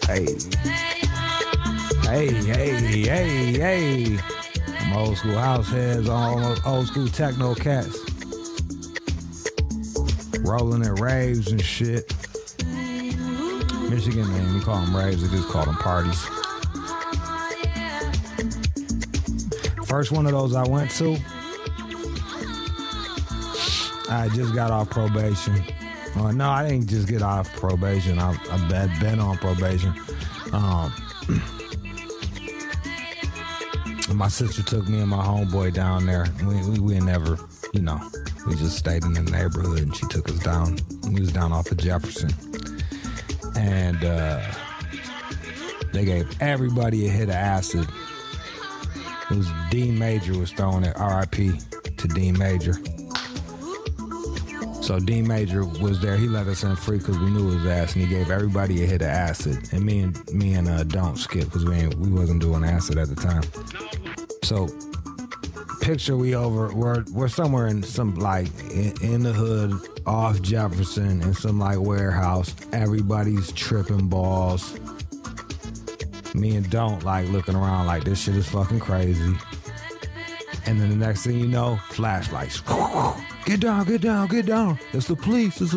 Hey. I'm old school house heads, old school techno cats. Rolling at raves and shit. Michigan name, we call them raves, they just call them parties. First one of those I went to, I just got off probation. No, I didn't just get off probation. I've been on probation. My sister took me and my homeboy down there. We never, we just stayed in the neighborhood and she took us down. We was down off of Jefferson. And they gave everybody a hit of acid. It was Dean Major was throwing it, R.I.P. to Dean Major. So Dean Major was there. He let us in free because we knew his ass, and he gave everybody a hit of acid. And me and Don't Skip, because we wasn't doing acid at the time. So picture we're somewhere in some in the hood off Jefferson in some warehouse. Everybody's tripping balls. Me and Don't looking around like this shit is fucking crazy. And then the next thing you know, flashlights. Get down. It's the police. The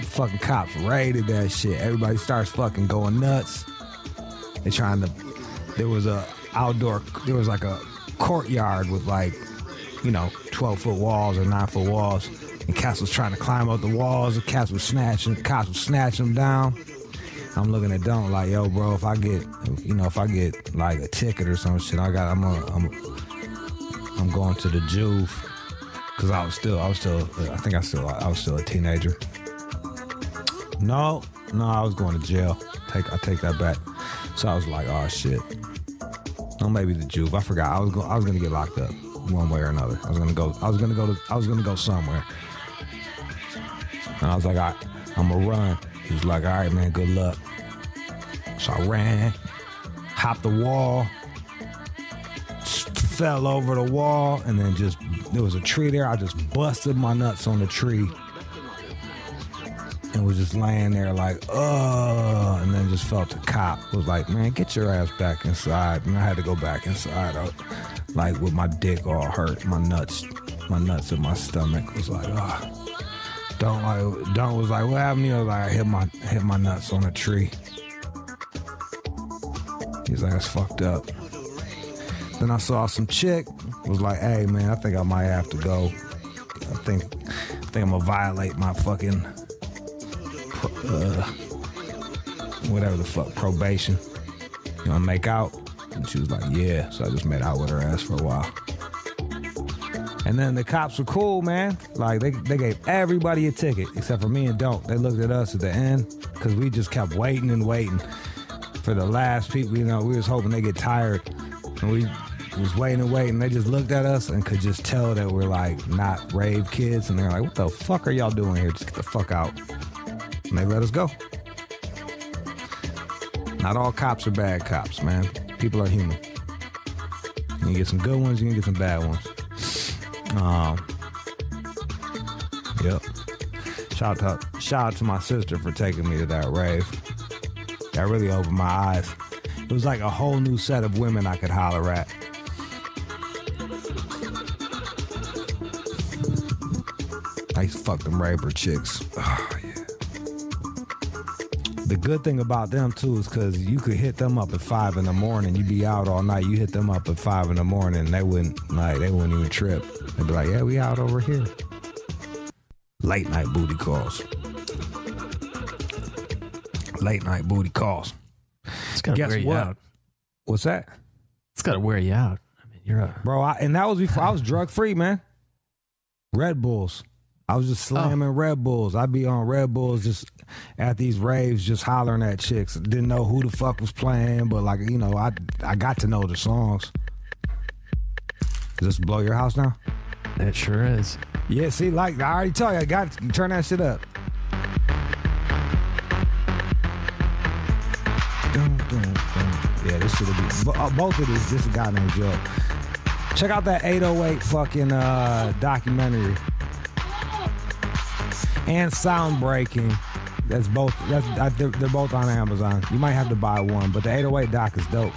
fucking cops raided that shit. Everybody starts fucking going nuts. There was a courtyard with 12-foot walls or 9-foot walls. And cats was trying to climb up the walls. The cops was snatching them down. I'm looking at Don't yo, bro, if I get a ticket or some shit, I'm going to the Juve. Cause I was still a teenager. No, I was going to jail. I take that back. So I was like, oh shit. No, maybe the Juve. I forgot. I was gonna get locked up one way or another. I was gonna go somewhere. And I was like, all right, I'm gonna run. He was like, all right, man, good luck. So I ran, hopped the wall, fell over the wall, and then there was a tree there. I just busted my nuts on the tree and was just laying there and then just felt the cop was like, man, get your ass back inside. And I had to go back inside, with my dick all hurt, my nuts in my stomach was like, oh. Don't was like, what happened? He was like, I hit my nuts on a tree. He's like, that's fucked up. Then I saw some chick, was like, hey man, I think I might have to go. I think I'm gonna violate my fucking whatever the fuck, probation. You wanna make out? And she was like, yeah. So I just made out with her ass for a while. And then the cops were cool, man. They gave everybody a ticket except for me and Don't. They looked at us at the end because we just kept waiting for the last people. We was hoping they get tired. And we was waiting. They just looked at us and could just tell that we're not rave kids. And they're like, what the fuck are y'all doing here? Just get the fuck out. And they let us go. Not all cops are bad cops, man. People are human. You can get some good ones, you can get some bad ones. Yep. Shout out to my sister for taking me to that rave. That really opened my eyes. It was like a whole new set of women I could holler at. I used to fuck them raver chicks. Oh, yeah. The good thing about them too is because you could hit them up at 5 a.m. You be out all night. You hit them up at 5 a.m. and they wouldn't even trip. They'd be like, yeah, we out over here. Late night booty calls. It's gotta wear you out. What's that? It's gotta wear you out. I mean, you're bro. And that was before I was drug free, man. Red Bulls. I was just slamming Red Bulls. I'd be on Red Bulls just at these raves, just hollering at chicks. Didn't know who the fuck was playing, but I got to know the songs. Does this blow your house now? It sure is. Yeah, see, I already told you, I got to turn that shit up. Yeah, this should be both of these. This is a guy named Joe. Check out that 808 fucking documentary. and sound breaking. They're both on Amazon. You might have to buy one, but the 808 dock is dope.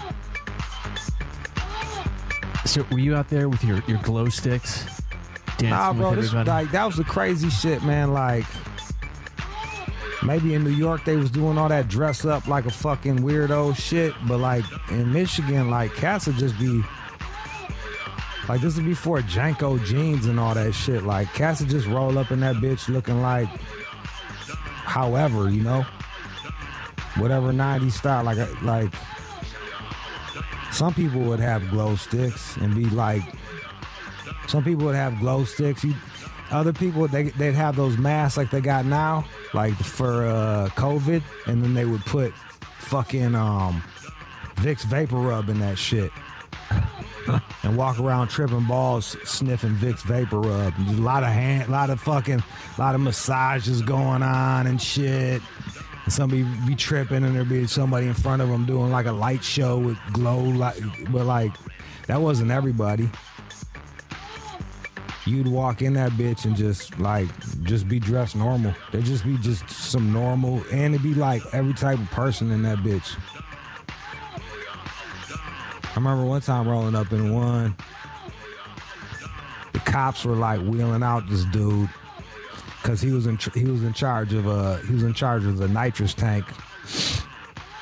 So were you out there with your glow sticks? Nah, bro, with everybody? that was the crazy shit, man. Like, maybe in New York they was doing all that dress up like a fucking weirdo shit, but like in Michigan, like cats would just be like, this is before Janko jeans and all that shit. Like cats would just roll up in that bitch looking like however, you know, whatever 90s style. Like some people would have glow sticks and be like, some people would have glow sticks. Other people, they'd have those masks like they got now, like for COVID, and then they would put fucking Vicks Vapor Rub in that shit and walk around tripping balls, sniffing Vicks Vapor Rub. A lot of massages going on and shit. And somebody be tripping, and there'd be somebody in front of them doing like a light show with glow light, but like that wasn't everybody. You'd walk in that bitch and just be dressed normal. There'd just be just some normal, and it'd be like every type of person in that bitch. I remember one time rolling up in one. The cops were like wheeling out this dude because he was in charge of the nitrous tank,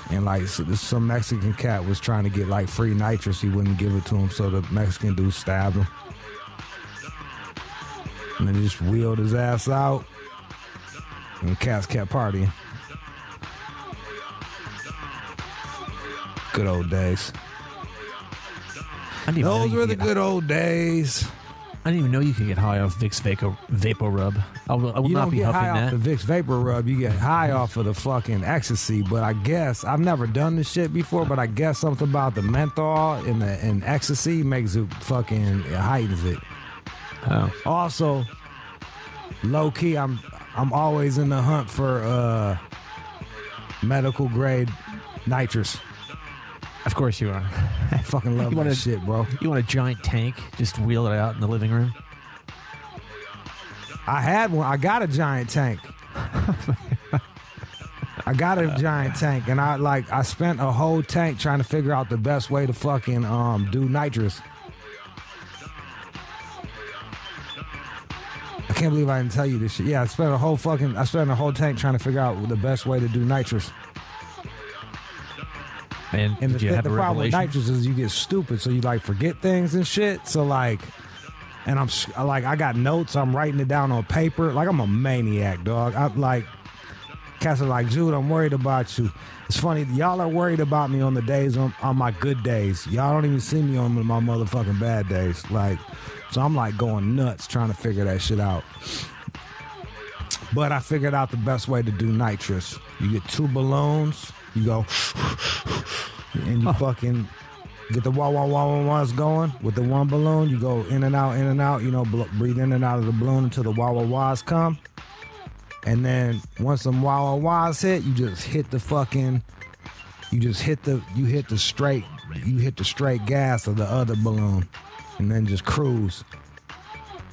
and like some Mexican cat was trying to get like free nitrous. He wouldn't give it to him, so the Mexican dude stabbed him. And then just wheeled his ass out, and the cats kept partying. Good old days. Those were the good old days. I didn't even know you could get high off Vicks Vapor Rub. I will not be huffing that. You don't get high off the Vicks Vapor Rub. You get high off of the fucking ecstasy. But I guess, I've never done this shit before, but I guess something about the menthol and ecstasy makes it fucking, it heightens it. Oh. Also, low key, I'm always in the hunt for medical grade nitrous. Of course you are. I fucking love that shit, bro. You want a giant tank? Just wheel it out in the living room? I had one. I got a giant tank. I got a giant tank, and I spent a whole tank trying to figure out the best way to fucking do nitrous. I can't believe I didn't tell you this shit. Yeah, I spent a whole tank trying to figure out the best way to do nitrous. Man, and the problem with nitrous is you get stupid, so you like forget things and shit. So like, and I got notes. I'm writing it down on paper. Like I'm a maniac, dog. I'm like, cats are like, Jude, I'm worried about you. It's funny, y'all are worried about me on the days on my good days. Y'all don't even see me on my motherfucking bad days. Like, so I'm like going nuts trying to figure that shit out. But I figured out the best way to do nitrous. You get 2 balloons. You go, and you fucking get the wah-wah-wah-wahs going. With the one balloon, you go in and out, you know, breathe in and out of the balloon until the wah-wah-wahs come. And then once some wah-wah-wahs hit, you just hit the fucking, you hit the straight gas of the other balloon, and then just cruise.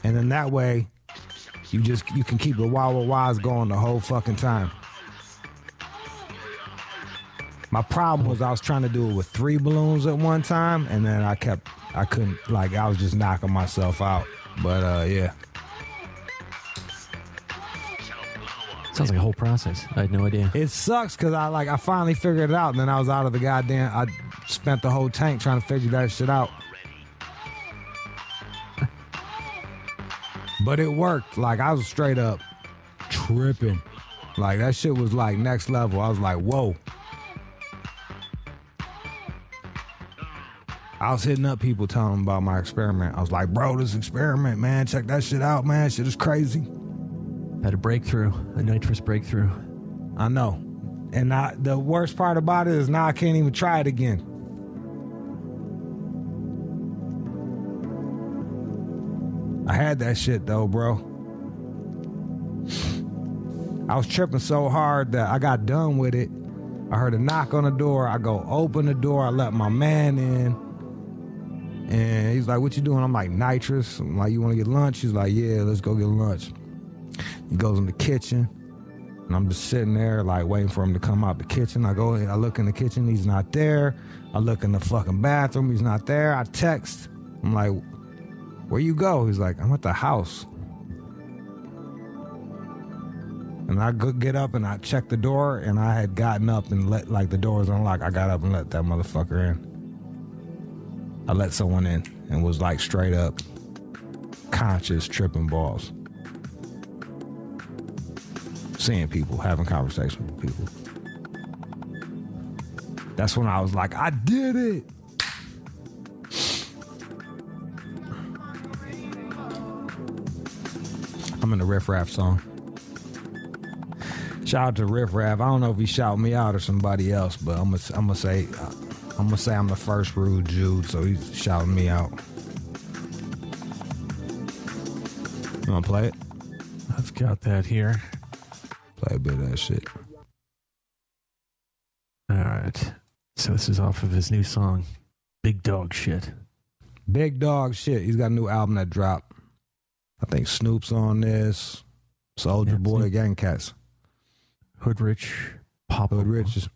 And then that way, you can keep the wah-wah-wahs going the whole fucking time. My problem was I was trying to do it with 3 balloons at one time, and then I couldn't, like, I was just knocking myself out. But, yeah. Sounds like a whole process. I had no idea. It sucks because I finally figured it out, and then I was out of the goddamn, I spent the whole tank trying to figure that shit out. But it worked. Like, I was straight up tripping. Like, that shit was, like, next level. I was like, whoa. I was hitting up people telling them about my experiment. I was like, bro, this experiment, man, check that shit out, man. Shit is crazy. Had a breakthrough, a nitrous breakthrough. I know. And the worst part about it is now I can't even try it again. I had that shit though, bro. I was tripping so hard that I got done with it. I heard a knock on the door. I go open the door. I let my man in. And he's like, what you doing? I'm like, nitrous. I'm like, you want to get lunch? He's like, yeah, let's go get lunch. He goes in the kitchen, and I'm just sitting there like waiting for him to come out the kitchen. I look in the kitchen, he's not there. I look in the fucking bathroom, he's not there. I text. I'm like, where you go? He's like, I'm at the house. And I get up and I check the door, and I had gotten up and let, like, the door was unlocked. I got up and let that motherfucker in. I let someone in and was like straight up conscious tripping balls. Seeing people, having conversations with people. That's when I was like, I did it. I'm in the Riff Raff song. Shout out to Riff Raff. I don't know if he shouted me out or somebody else, but I'm gonna say I'm the first Rude Jude, so he's shouting me out. You wanna play it? I've got that here. Play a bit of that shit. All right. So this is off of his new song, Big Dog Shit. Big Dog Shit. He's got a new album that dropped. I think Snoop's on this. Soulja Boy, Gang Cats. Hoodrich, Papa. Hoodrich.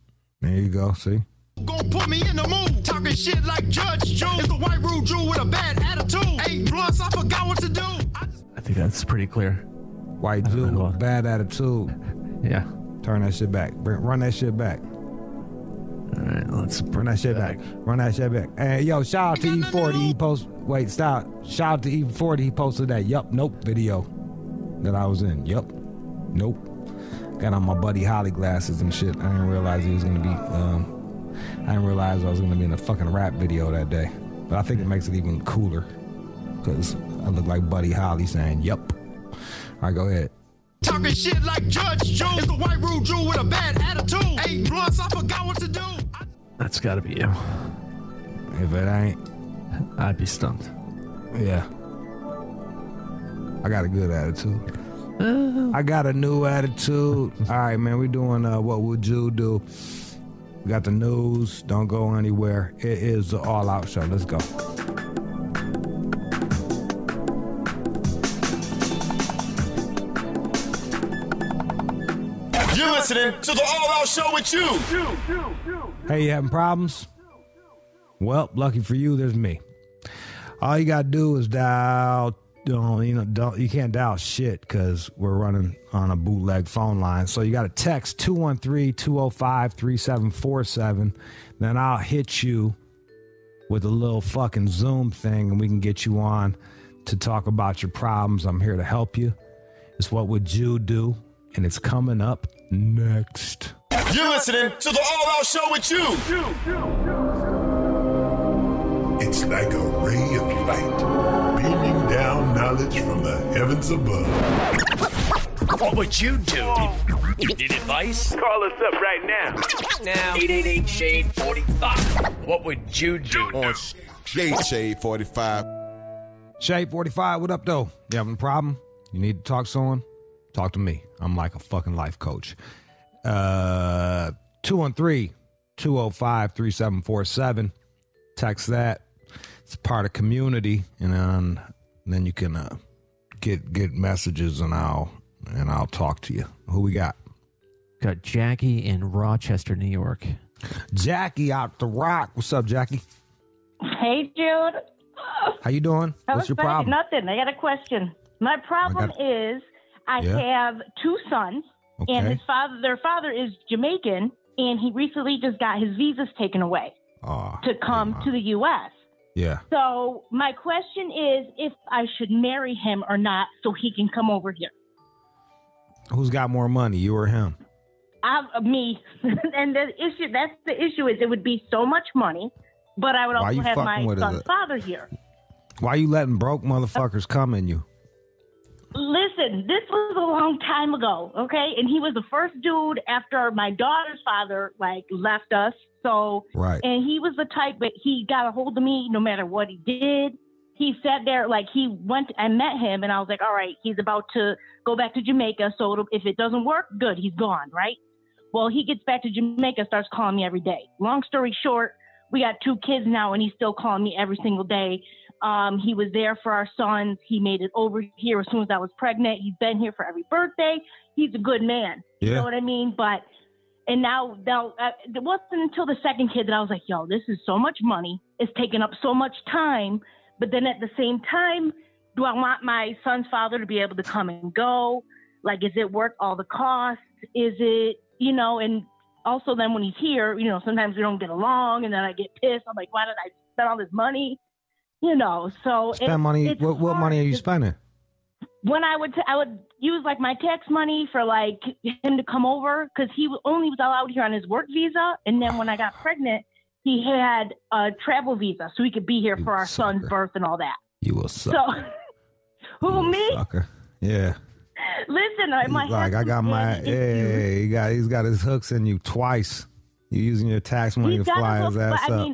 There you go. See? Gonna put me in the mood. Talking shit like Judge Jude. It's the white Rude Jude with a bad attitude. 8 plus, I forgot what to do. I think that's pretty clear. White Jude with bad attitude. Yeah. Turn that shit back. Run that shit back. All right, let's run that shit back. Run that shit back. Hey, yo, shout out to E40. He post. Wait, stop. Shout out to E40. He posted that nope video that I was in. Yup. Nope. Got on my buddy Holly glasses and shit. I didn't realize he was gonna be. I didn't realize I was gonna be in a fucking rap video that day. But I think it makes it even cooler because I look like Buddy Holly saying "Yup." All right, go ahead. Talking shit like Judge Jude. It's the white Rude Jude with a bad attitude. 8 plus, I forgot what to do. That's got to be you. If it ain't, I'd be stumped. Yeah. I got a good attitude. I got a new attitude. All right, man, we doing What Would You Do? We got the news. Don't go anywhere. It is the All Out Show. Let's go. You're listening to the All Out Show with you. Hey, you having problems? Well, lucky for you, there's me. All you gotta do is dial. You can't dial shit because we're running on a bootleg phone line. So you got to text 213-205-3747. Then I'll hit you with a little fucking Zoom thing and we can get you on to talk about your problems. I'm here to help you. It's What Would You Do? And it's coming up next. You're listening to the All Out Show with you. It's like a ray of light beaming down knowledge from the heavens above. What would you do? You need advice? Call us up right now. 888-SHADE-45. What would you do? On Shade 45. Shade 45, what up, though? You having a problem? You need to talk to someone? Talk to me. I'm like a fucking life coach. 213-205-3747. Text that. It's part of community, and then you can get messages, and I'll talk to you. Who we got? Got Jackie in Rochester, New York. Jackie out the rock. What's up, Jackie? Hey, Jude. How you doing? What's your problem? Nothing. I got a question. My problem is I have 2 sons, and their father is Jamaican, and he recently just got his visas taken away to come to the U.S. Yeah. So my question is if I should marry him or not so he can come over here. Who's got more money, you or him? Me. And that's the issue is it would be so much money, but I would also have my son's father here. Why you letting broke motherfuckers come in you? Listen, this was a long time ago, okay? And he was the first dude after my daughter's father, left us. So, and he was the type, but he got a hold of me no matter what he did. He sat there, I met him, and I was like, all right, he's about to go back to Jamaica, so if it doesn't work, good, he's gone, right? Well, he gets back to Jamaica, starts calling me every day. Long story short, we got 2 kids now, and he's still calling me every single day. He was there for our sons. He made it over here as soon as I was pregnant. He's been here for every birthday. He's a good man. Yeah. You know what I mean? And now it wasn't until the second kid that I was like, yo, this is so much money. It's taking up so much time. But then at the same time, do I want my son's father to be able to come and go? Like, is it worth all the costs? Is it, and also then when he's here, sometimes we don't get along and then I get pissed. I'm like, why did I spend all this money? So spend money. What money are you spending? When I would use like my tax money for like him to come over because he only was allowed here on his work visa. And then when I got pregnant, he had a travel visa so he could be here for our son's birth and all that. You will suck. So who, me? Sucker. Yeah. Listen, I got my. Hey, he's got his hooks in you twice. You're using your tax money to fly his ass up.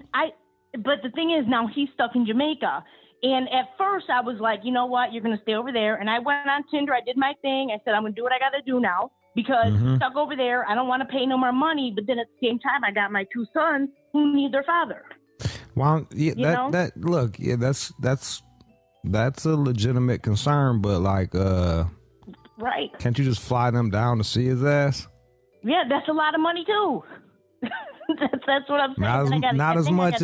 But the thing is, now he's stuck in Jamaica. And at first I was like, you know what? You're going to stay over there. And I went on Tinder. I did my thing. I said, I'm going to do what I got to do now because he's stuck over there. I don't want to pay no more money. But then at the same time, I got my two sons who need their father. Well, yeah, look, yeah, that's a legitimate concern. But like, right. Can't you just fly them down to see his ass? Yeah, that's a lot of money too. That's what I'm saying. Not as much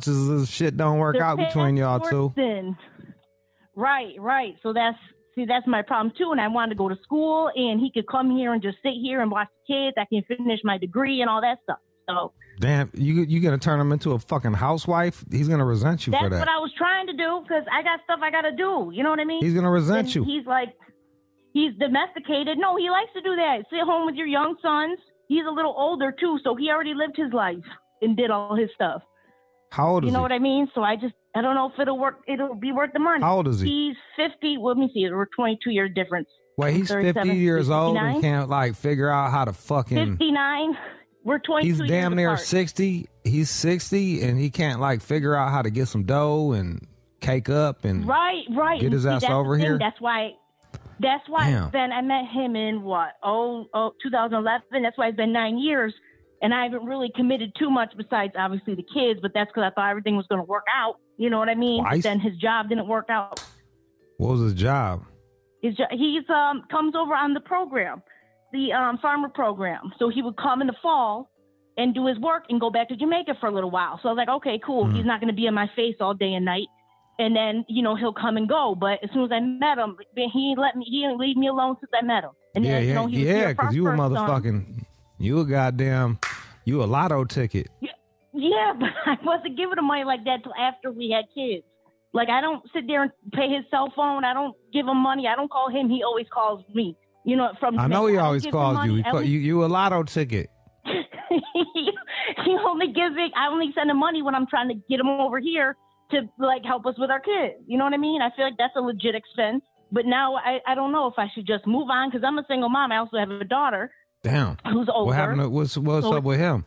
as this shit don't work out between y'all two. Right. So that's my problem too. And I wanted to go to school, and he could come here and just sit here and watch the kids. I can finish my degree and all that stuff. So damn, you gonna turn him into a fucking housewife? He's gonna resent you for that. That's what I was trying to do because I got stuff I gotta do. You know what I mean? He's gonna resent you. He's like, he's domesticated. No, he likes to do that. Sit home with your young sons. He's a little older, too, so he already lived his life and did all his stuff. How old is he? You know what I mean? So I don't know if it'll work. It'll be worth the money. How old is he? He's 50. Well, let me see. We're 22 years difference. Wait, he's 50 years old and can't, like, figure out how to fucking... 59. We're 22 years He's damn near apart. 60. He's 60, and he can't, like, figure out how to get some dough and cake up and get his ass over here. That's why Damn. Then I met him in 2011. That's why it's been 9 years. And I haven't really committed too much besides obviously the kids, but that's because I thought everything was going to work out. You know what I mean? Twice? But then his job didn't work out. What was his job? He's comes over on the program, the farmer program. So he would come in the fall and do his work and go back to Jamaica for a little while. So I was like, okay, cool. He's not going to be in my face all day and night. And then, he'll come and go. But as soon as I met him, he didn't leave me alone since I met him. And then, because you a motherfucking, you a lotto ticket. Yeah, but I wasn't giving him money like that till after we had kids. Like, I don't sit there and pay his cell phone. I don't give him money. I don't call him. He always calls me. I know he always calls you. You a lotto ticket. He only gives me, I only send him money when I'm trying to get him over here to like help us with our kids. You know what I mean? I feel like that's a legit expense. But now I don't know if I should just move on because I'm a single mom. I also have a daughter. Damn. Who's older. What happened? What's up with him?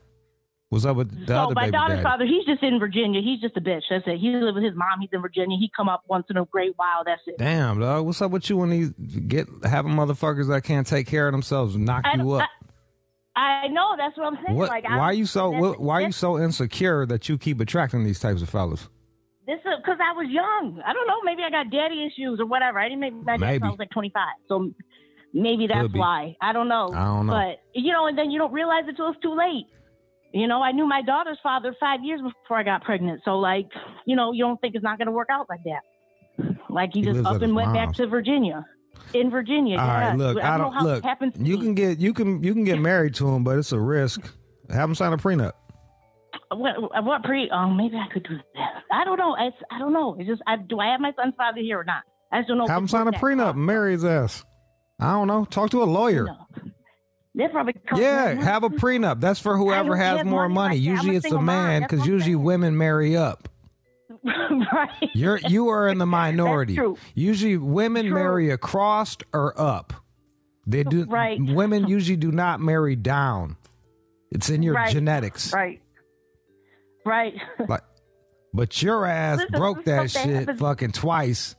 What's up with the other my baby daughter's daddy? father, he's just in Virginia. He's just a bitch. That's it. He lives with his mom. He's in Virginia. He come up once in a great while. That's it. Damn, dog. What's up with you when having motherfuckers that can't take care of themselves knock you up? I know. That's what I'm saying. Why are you so insecure that you keep attracting these types of fellas? This is because I was young. I don't know. Maybe I got daddy issues or whatever. I didn't make my dad until I was like 25. So maybe that's why. I don't know. But, and then you don't realize it till it's too late. I knew my daughter's father 5 years before I got pregnant. So, like, you don't think it's not going to work out like that. Like, he just up and went back to Virginia. In Virginia, all right, look, I don't know look. You can get married to him, but it's a risk. Have him sign a prenup. What pre? Oh, maybe I could do that. I don't know. I don't know. It's just, do I have my son's father here or not? I just don't know. Have him sign a prenup and marry his ass. I don't know. Talk to a lawyer. They probably have a prenup. That's for whoever has more money. Usually it's a man because usually women marry up. Right. You are in the minority. That's true. Usually women marry across or up. They do. Right. Women usually do not marry down. It's in your genetics. Right. But your ass broke that shit fucking twice.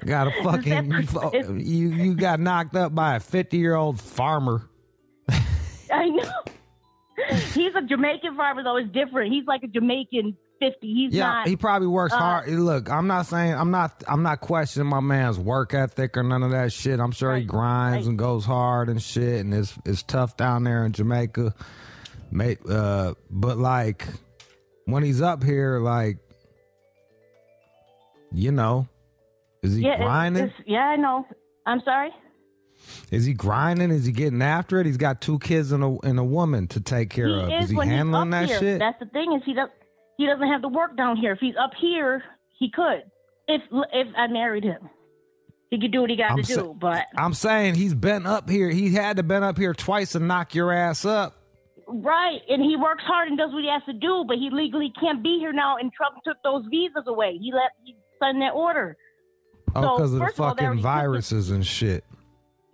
Got a fucking you got knocked up by a 50-year-old farmer. I know. He's a Jamaican farmer though. It's different. He's like a Jamaican 50. He's not. He probably works hard. Look, I'm not questioning my man's work ethic or none of that shit. I'm sure he grinds and goes hard and shit, and it's tough down there in Jamaica. But like when he's up here, like, you know, is he grinding? Yeah, I know. I'm sorry. Is he grinding? Is he getting after it? He's got 2 kids and a woman to take care of. Is he handling that shit? That's the thing, is he doesn't have to work down here. If he's up here, he could. If I married him, he could do what he got to do. But I'm saying he's been up here. He had to been up here twice to knock your ass up. Right, and he works hard and does what he has to do, but he legally can't be here now. And Trump took those visas away. He signed that order. Oh, because of the fucking viruses and shit.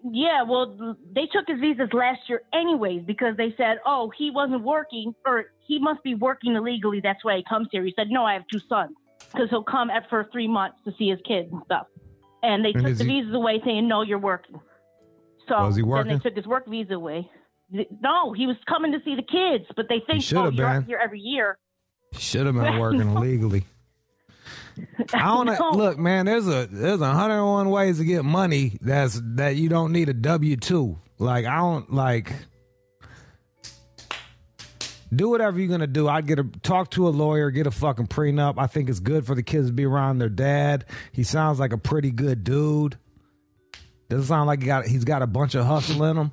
Yeah, well, they took his visas last year anyways because they said, oh, he wasn't working, or he must be working illegally. That's why he comes here. He said, no, I have 2 sons, because he'll come for 3 months to see his kids and stuff. And they took the visas away saying, no, you're working. So was he working? Then they took his work visa away. No, he was coming to see the kids, but they think, oh, you're up here every year. He should have been working illegally. I don't look, man. There's 101 ways to get money that you don't need a W-2. Like, I don't like. Do whatever you're gonna do. I'd talk to a lawyer, get a fucking prenup. I think it's good for the kids to be around their dad. He sounds like a pretty good dude. Doesn't sound like he's got a bunch of hustle in him.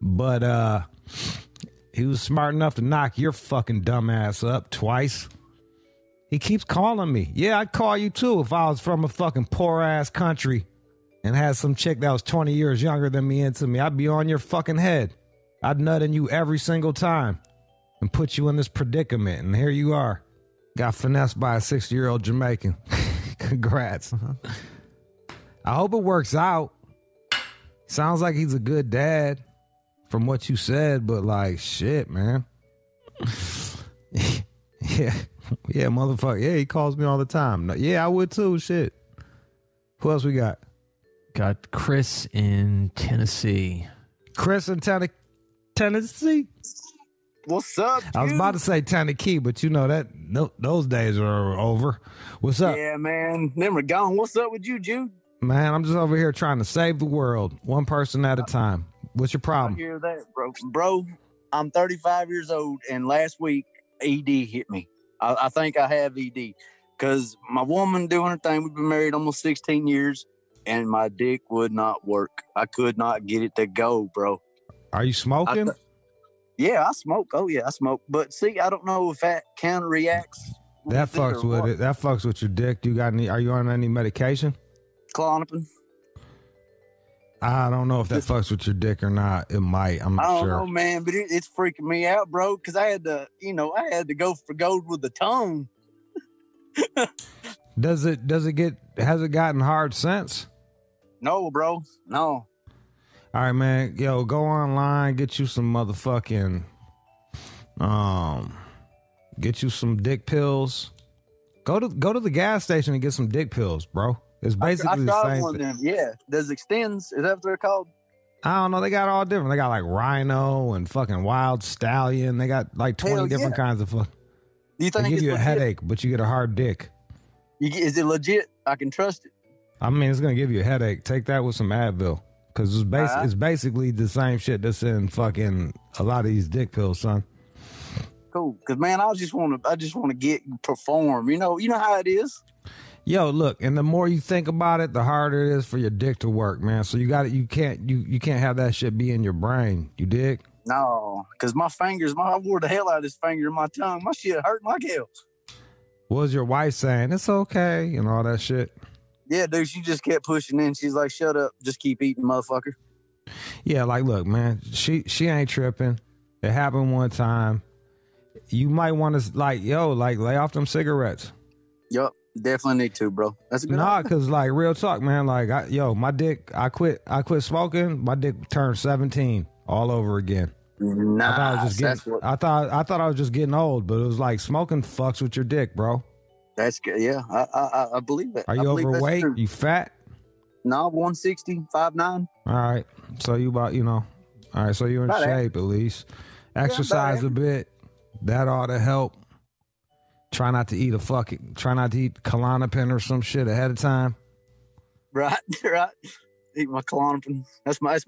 But he was smart enough to knock your fucking dumb ass up twice. He keeps calling me. Yeah, I'd call you too if I was from a fucking poor ass country and had some chick that was 20 years younger than me into me. I'd be on your fucking head. I'd nut in you every single time and put you in this predicament. And here you are. Got finessed by a 60-year-old Jamaican. Congrats. I hope it works out. Sounds like he's a good dad from what you said, but like, shit, man. Yeah, motherfucker. Yeah, he calls me all the time. Yeah, I would too. Shit. Who else we got? Got Chris in Tennessee. Chris in Tennessee? What's up, dude? I was about to say Tennessee, but you know that those days are over. What's up? Yeah, man. Them are gone. What's up with you, Jude? Man, I'm just over here trying to save the world, one person at a time. What's your problem? I hear that, bro. Bro, I'm 35 years old, and last week ED hit me. I think I have ED because my woman doing her thing. We've been married almost 16 years, and my dick would not work. I could not get it to go, bro. Are you smoking? Yeah, I smoke. Oh, yeah, I smoke. But see, I don't know if that counterreacts. That fucks with it. That fucks with your dick. Are you on any medication? Klonopin. I don't know if that fucks with your dick or not. It might. I'm not sure. I don't know, man, but it's freaking me out, bro, because I had to go for gold with the tongue. Has it gotten hard since? No, bro. No. All right, man. Yo, go online, get you some motherfucking, get you some dick pills. Go to the gas station and get some dick pills, bro. It's basically the same one thing. Yeah. Does Extends, is that what they're called? I don't know. They got all different. They got like Rhino and fucking Wild Stallion. They got like 20 different kinds of fuck. Do you think they give you a headache, but you get a hard dick? Is it legit? I can trust it. I mean, it's going to give you a headache. Take that with some Advil. Because it's basically the same shit that's in fucking a lot of these dick pills, son. Cool. Because, man, I just want to perform. You know how it is. Yo, look, and the more you think about it, the harder it is for your dick to work, man. So you can't have that shit be in your brain. You dig? No, because I wore the hell out of this finger in my tongue. My shit hurt like hell. What was your wife saying? It's okay, and all that shit. Yeah, dude, she just kept pushing in. She's like, shut up, just keep eating, motherfucker. Yeah, like, look, man, she ain't tripping. It happened one time. You might want to, lay off them cigarettes. Yup. Definitely need to, bro. That's a good idea. Because like real talk, man. Like my dick. I quit smoking. My dick turned 17 all over again. Nah, I thought I was just getting old, but it was like smoking fucks with your dick, bro. That's good. Yeah, I believe it. Are you overweight? You fat? No, 160, 5'9". All right, so you about all right, so you're in shape at least. Exercise a bit. That ought to help. Try not to eat Klonopin or some shit ahead of time. Right. Eat my Klonopin. That's my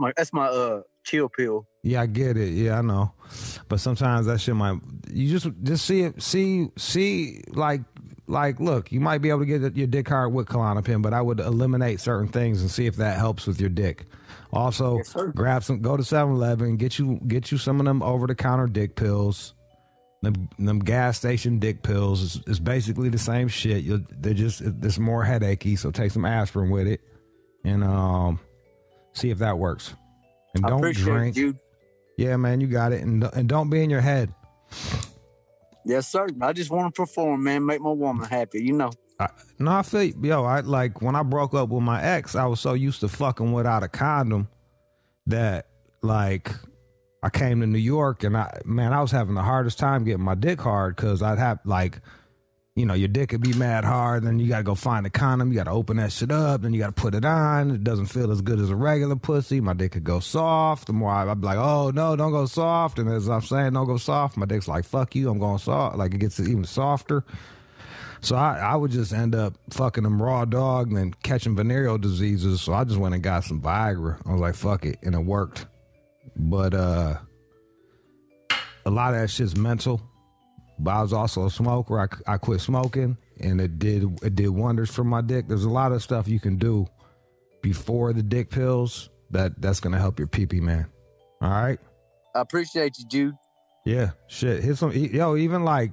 chill pill. Yeah, I get it. Yeah, I know. But sometimes that shit might. You just see it. See like look. You might be able to get your dick hard with Klonopin, but I would eliminate certain things and see if that helps with your dick. Also, yes, grab some. Go to 7-Eleven. Get you some of them over the counter dick pills. Them gas station dick pills is basically the same shit. There's more headachy, so take some aspirin with it, and see if that works. And don't drink. It, yeah, man, you got it, and don't be in your head. Yes, sir. I just want to perform, man. Make my woman happy, you know. I feel yo. I like when I broke up with my ex. I was so used to fucking without a condom that like. I came to New York and I was having the hardest time getting my dick hard because I'd have like, your dick could be mad hard. Then you got to go find a condom. You got to open that shit up. Then you got to put it on. It doesn't feel as good as a regular pussy. My dick could go soft. The more I'd be like, oh no, don't go soft. And as I'm saying, don't go soft. My dick's like, fuck you. I'm going soft. Like it gets even softer. So I would just end up fucking them raw dog and then catching venereal diseases. So I just went and got some Viagra. I was like, fuck it. And it worked. But a lot of that shit's mental. But I was also a smoker. I quit smoking, and it did wonders for my dick. There's a lot of stuff you can do before the dick pills that's gonna help your pee-pee, man. All right. I appreciate you, Jude. Yeah, shit. Even like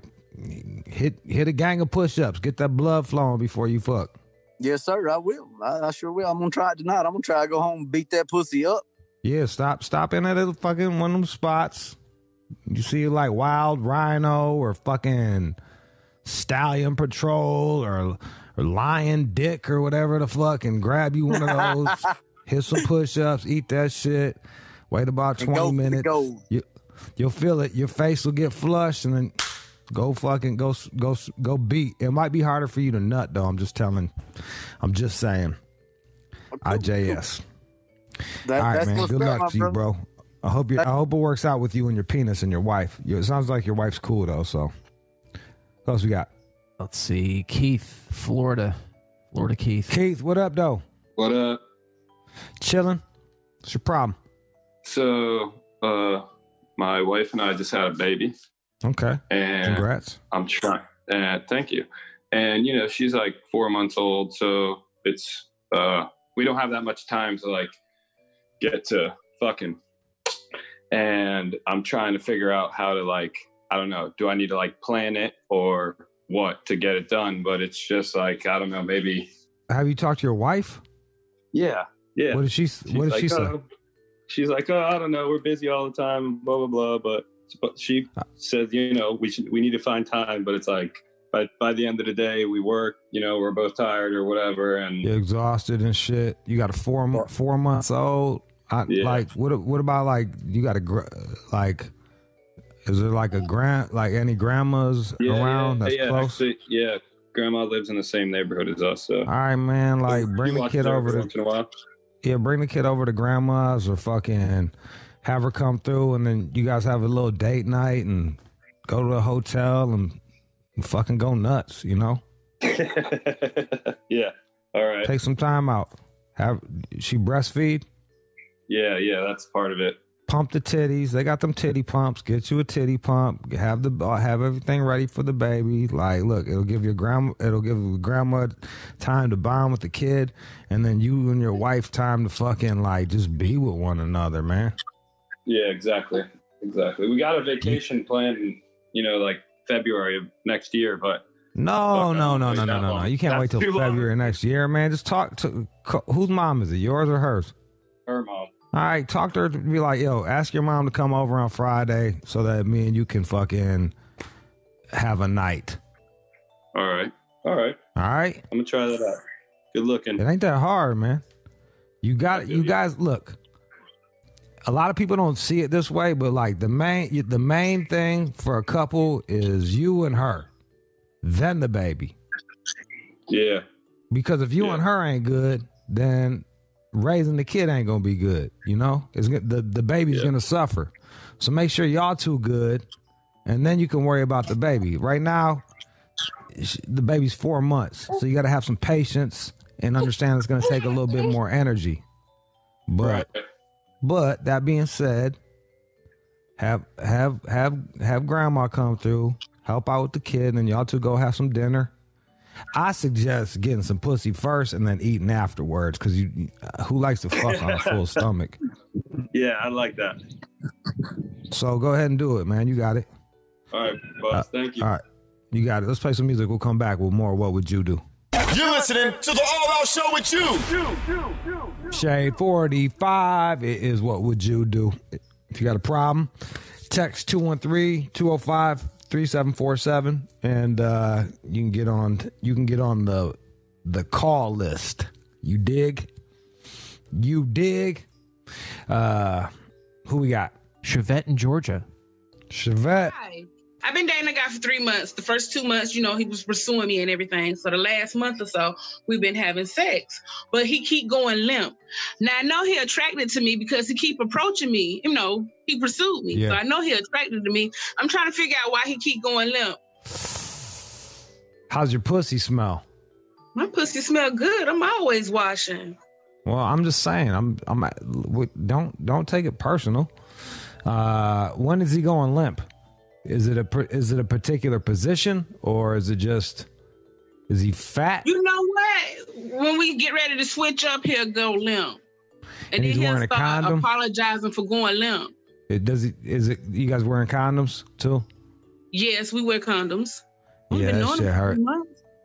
hit a gang of push-ups. Get that blood flowing before you fuck. Yes, sir. I will. I sure will. I'm gonna try it tonight. I'm gonna try to go home and beat that pussy up. Yeah, stop in at a fucking one of them spots. You see like Wild Rhino or fucking Stallion Patrol or Lion Dick or whatever the fuck, and grab you one of those, hit some push-ups, eat that shit, wait about 20 minutes. You'll feel it. Your face will get flushed, and then go beat. It might be harder for you to nut though. I'm just saying. IJS. All right, man. Good luck to you, bro. I hope it works out with you and your penis and your wife. It sounds like your wife's cool though. So, what else we got? Let's see. Keith, Florida. Keith. Keith, what up, though? What up? Chilling. What's your problem? So, my wife and I just had a baby. Okay. And congrats. I'm trying. Thank you. And she's like 4 months old, so it's we don't have that much time to like get to fucking. And I'm trying to figure out how to like, I don't know, do I need to like plan it or what to get it done? But it's just like, I don't know, maybe. Have you talked to your wife? Yeah. What did she say? She's like, oh, I don't know, we're busy all the time, blah, blah, blah. But she says, we need to find time. But it's like, by the end of the day, we work, we're both tired or whatever. And you're exhausted and shit. You got a 4 months old. Like what about like you got like is there like any grandmas around that's close? Actually, grandma lives in the same neighborhood as us. So all right, man, like bring the kid over once in a while. Yeah, bring the kid over to grandma's or fucking have her come through, and then you guys have a little date night and go to a hotel and fucking go nuts, Yeah. All right. Take some time out. She breastfeed? Yeah, that's part of it. Pump the titties. They got them titty pumps. Get you a titty pump. Have everything ready for the baby. Like, look, it'll give grandma time to bond with the kid, and then you and your wife time to fucking like just be with one another, man. Yeah, exactly. We got a vacation planned, like February of next year, but no. You can't wait till February next year, man. Just talk to whose mom is it? Yours or hers? Her mom. All right, talk to her to be like, yo, ask your mom to come over on Friday so that me and you can fucking have a night. All right. I'm gonna try that out. Good looking. It ain't that hard, man. You guys look. A lot of people don't see it this way, but like the main thing for a couple is you and her, then the baby. Yeah. Because if you and her ain't good, then raising the kid ain't gonna be good. The baby's gonna suffer. So make sure y'all two good, and then you can worry about the baby. Right now, the baby's 4 months, so you got to have some patience and understand it's going to take a little bit more energy. But that being said, have grandma come through, help out with the kid, and y'all two go have some dinner. I suggest getting some pussy first and then eating afterwards, because who likes to fuck on a full stomach? Yeah, I like that. So go ahead and do it, man. You got it. All right, boss. Thank you. All right, you got it. Let's play some music. We'll come back with more What Would You Do? You're listening to the All Out Show with you. Shade 45. It is What Would You Do? If you got a problem, text 213-205-3747, and you can get on the call list. You dig? Who we got? Chevette in Georgia. Chevette. Hi. I've been dating a guy for 3 months. The first 2 months, he was pursuing me and everything. So the last month or so, we've been having sex. But he keep going limp. Now, I know he attracted to me because he keep approaching me. He pursued me. Yeah. So I know he attracted to me. I'm trying to figure out why he keep going limp. How's your pussy smell? My pussy smell good. I'm always washing. Well, I'm just saying. Don't take it personal. When is he going limp? Is it a particular position, or is he fat? You know what? When we get ready to switch up, he'll go limp. And then he'll start apologizing for going limp. You guys wearing condoms too? Yes, we wear condoms. Yeah, that shit hurt.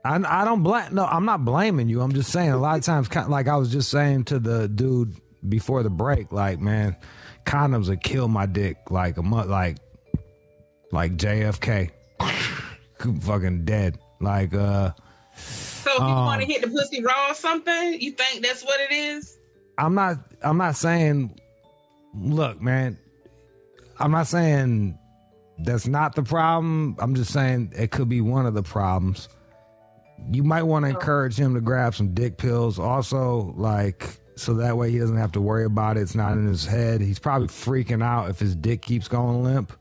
I don't blame. No, I'm not blaming you. I'm just saying a lot of times, like I was just saying to the dude before the break, like, man, condoms would kill my dick like a month, like JFK, fucking dead. Like, so if you want to hit the pussy raw or something, you think that's what it is? I'm not saying. Look, man, I'm not saying that's not the problem. I'm just saying it could be one of the problems. You might want to encourage him to grab some dick pills, also, like, so that way he doesn't have to worry about it. It's not in his head. He's probably freaking out if his dick keeps going limp.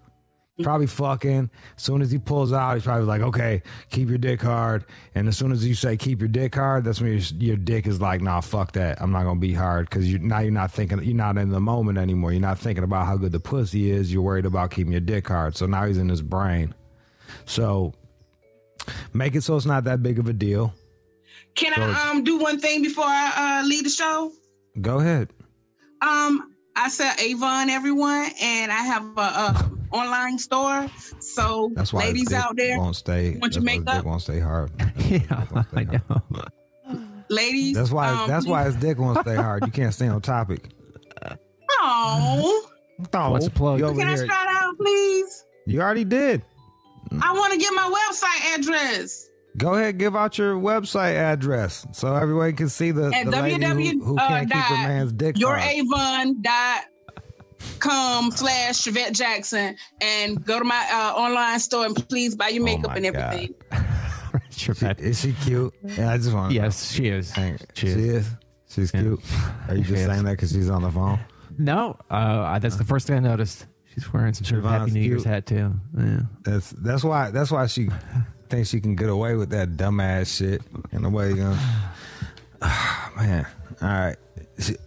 Probably fucking. As soon as he pulls out, he's probably like, okay, keep your dick hard. And as soon as you say keep your dick hard, that's when your dick is like, nah, fuck that. I'm not gonna be hard, because you're not thinking, you're not in the moment anymore. You're not thinking about how good the pussy is. You're worried about keeping your dick hard. So now he's in his brain. So make it so it's not that big of a deal. Can I do one thing before I leave the show? Go ahead. I sell Avon, everyone, and I have a online store. So that's why ladies out there, want your makeup? Dick won't stay hard. Yeah, I know. Ladies, that's why his dick won't stay hard. You can't stay on topic. Oh, what's the plug? Can I start out, please? You already did. I want to get my website address. Go ahead, give out your website address so everyone can see the lady who can't keep her man's dick hard. YourAvon.com/Chevette Jackson, and go to my online store and please buy your makeup and everything. Is she cute? Yeah, I just want. Yes, she is. She is. She's cute. Are you just saying that because she's on the phone? No, that's the first thing I noticed. She's wearing some sort of Happy New Year's hat too. Yeah, that's why she thinks she can get away with that dumbass shit in a way. Man, all right.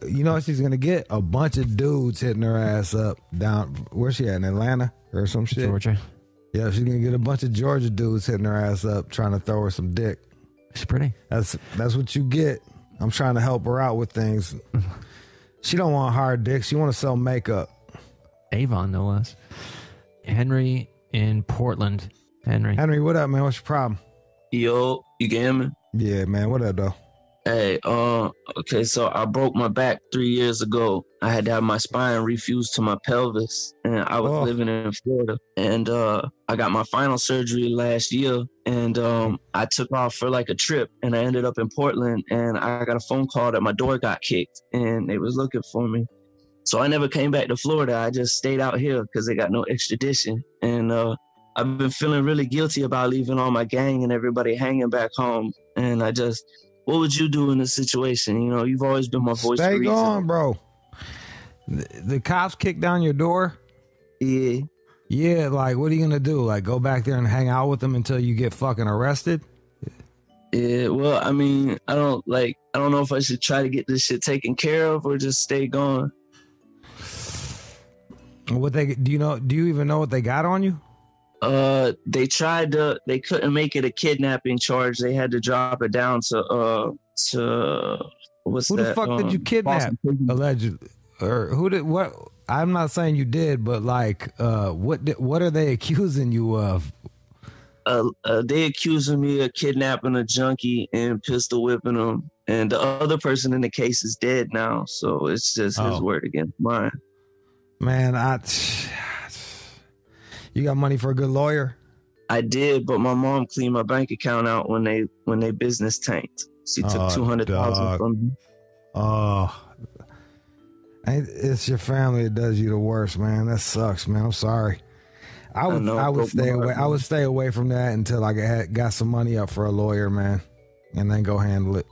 You know what she's gonna get? A bunch of dudes hitting her ass up down. Where's she at? In Atlanta or some shit? Georgia. Yeah, she's gonna get a bunch of Georgia dudes hitting her ass up trying to throw her some dick. She's pretty. That's what you get. I'm trying to help her out with things. She don't want hard dick. She want to sell makeup. Avon, no less. Henry in Portland. Henry, what up, man? What's your problem? Yo, you can hear me? Yeah, man. What up, though? Hey, okay, so I broke my back 3 years ago. I had to have my spine refused to my pelvis, and I was living in Florida. And I got my final surgery last year, and I took off for like a trip, and I ended up in Portland, and I got a phone call that my door got kicked, and they was looking for me. So I never came back to Florida. I just stayed out here because they got no extradition. And I've been feeling really guilty about leaving all my gang and everybody hanging back home. And what would you do in this situation? You know, you've always been my voice. Stay gone, bro. The cops kicked down your door? Yeah. Yeah, like, what are you going to do? Like, go back there and hang out with them until you get fucking arrested? Yeah, well, I mean, I don't know if I should try to get this shit taken care of or just stay gone. Do you even know what they got on you? They couldn't make it a kidnapping charge. They had to drop it down to what's who that? the fuck did you kidnap? Allegedly. Or who did what? I'm not saying you did, but like, what are they accusing you of? They accusing me of kidnapping a junkie and pistol whipping him, and the other person in the case is dead now, so it's just his word against mine. Man, you got money for a good lawyer? I did, but my mom cleaned my bank account out when they business tanked. She took $200,000 from me. Oh, it's your family that does you the worst, man. That sucks, man. I'm sorry. I would stay away. I would stay away from that until I got some money up for a lawyer, man, and then go handle it.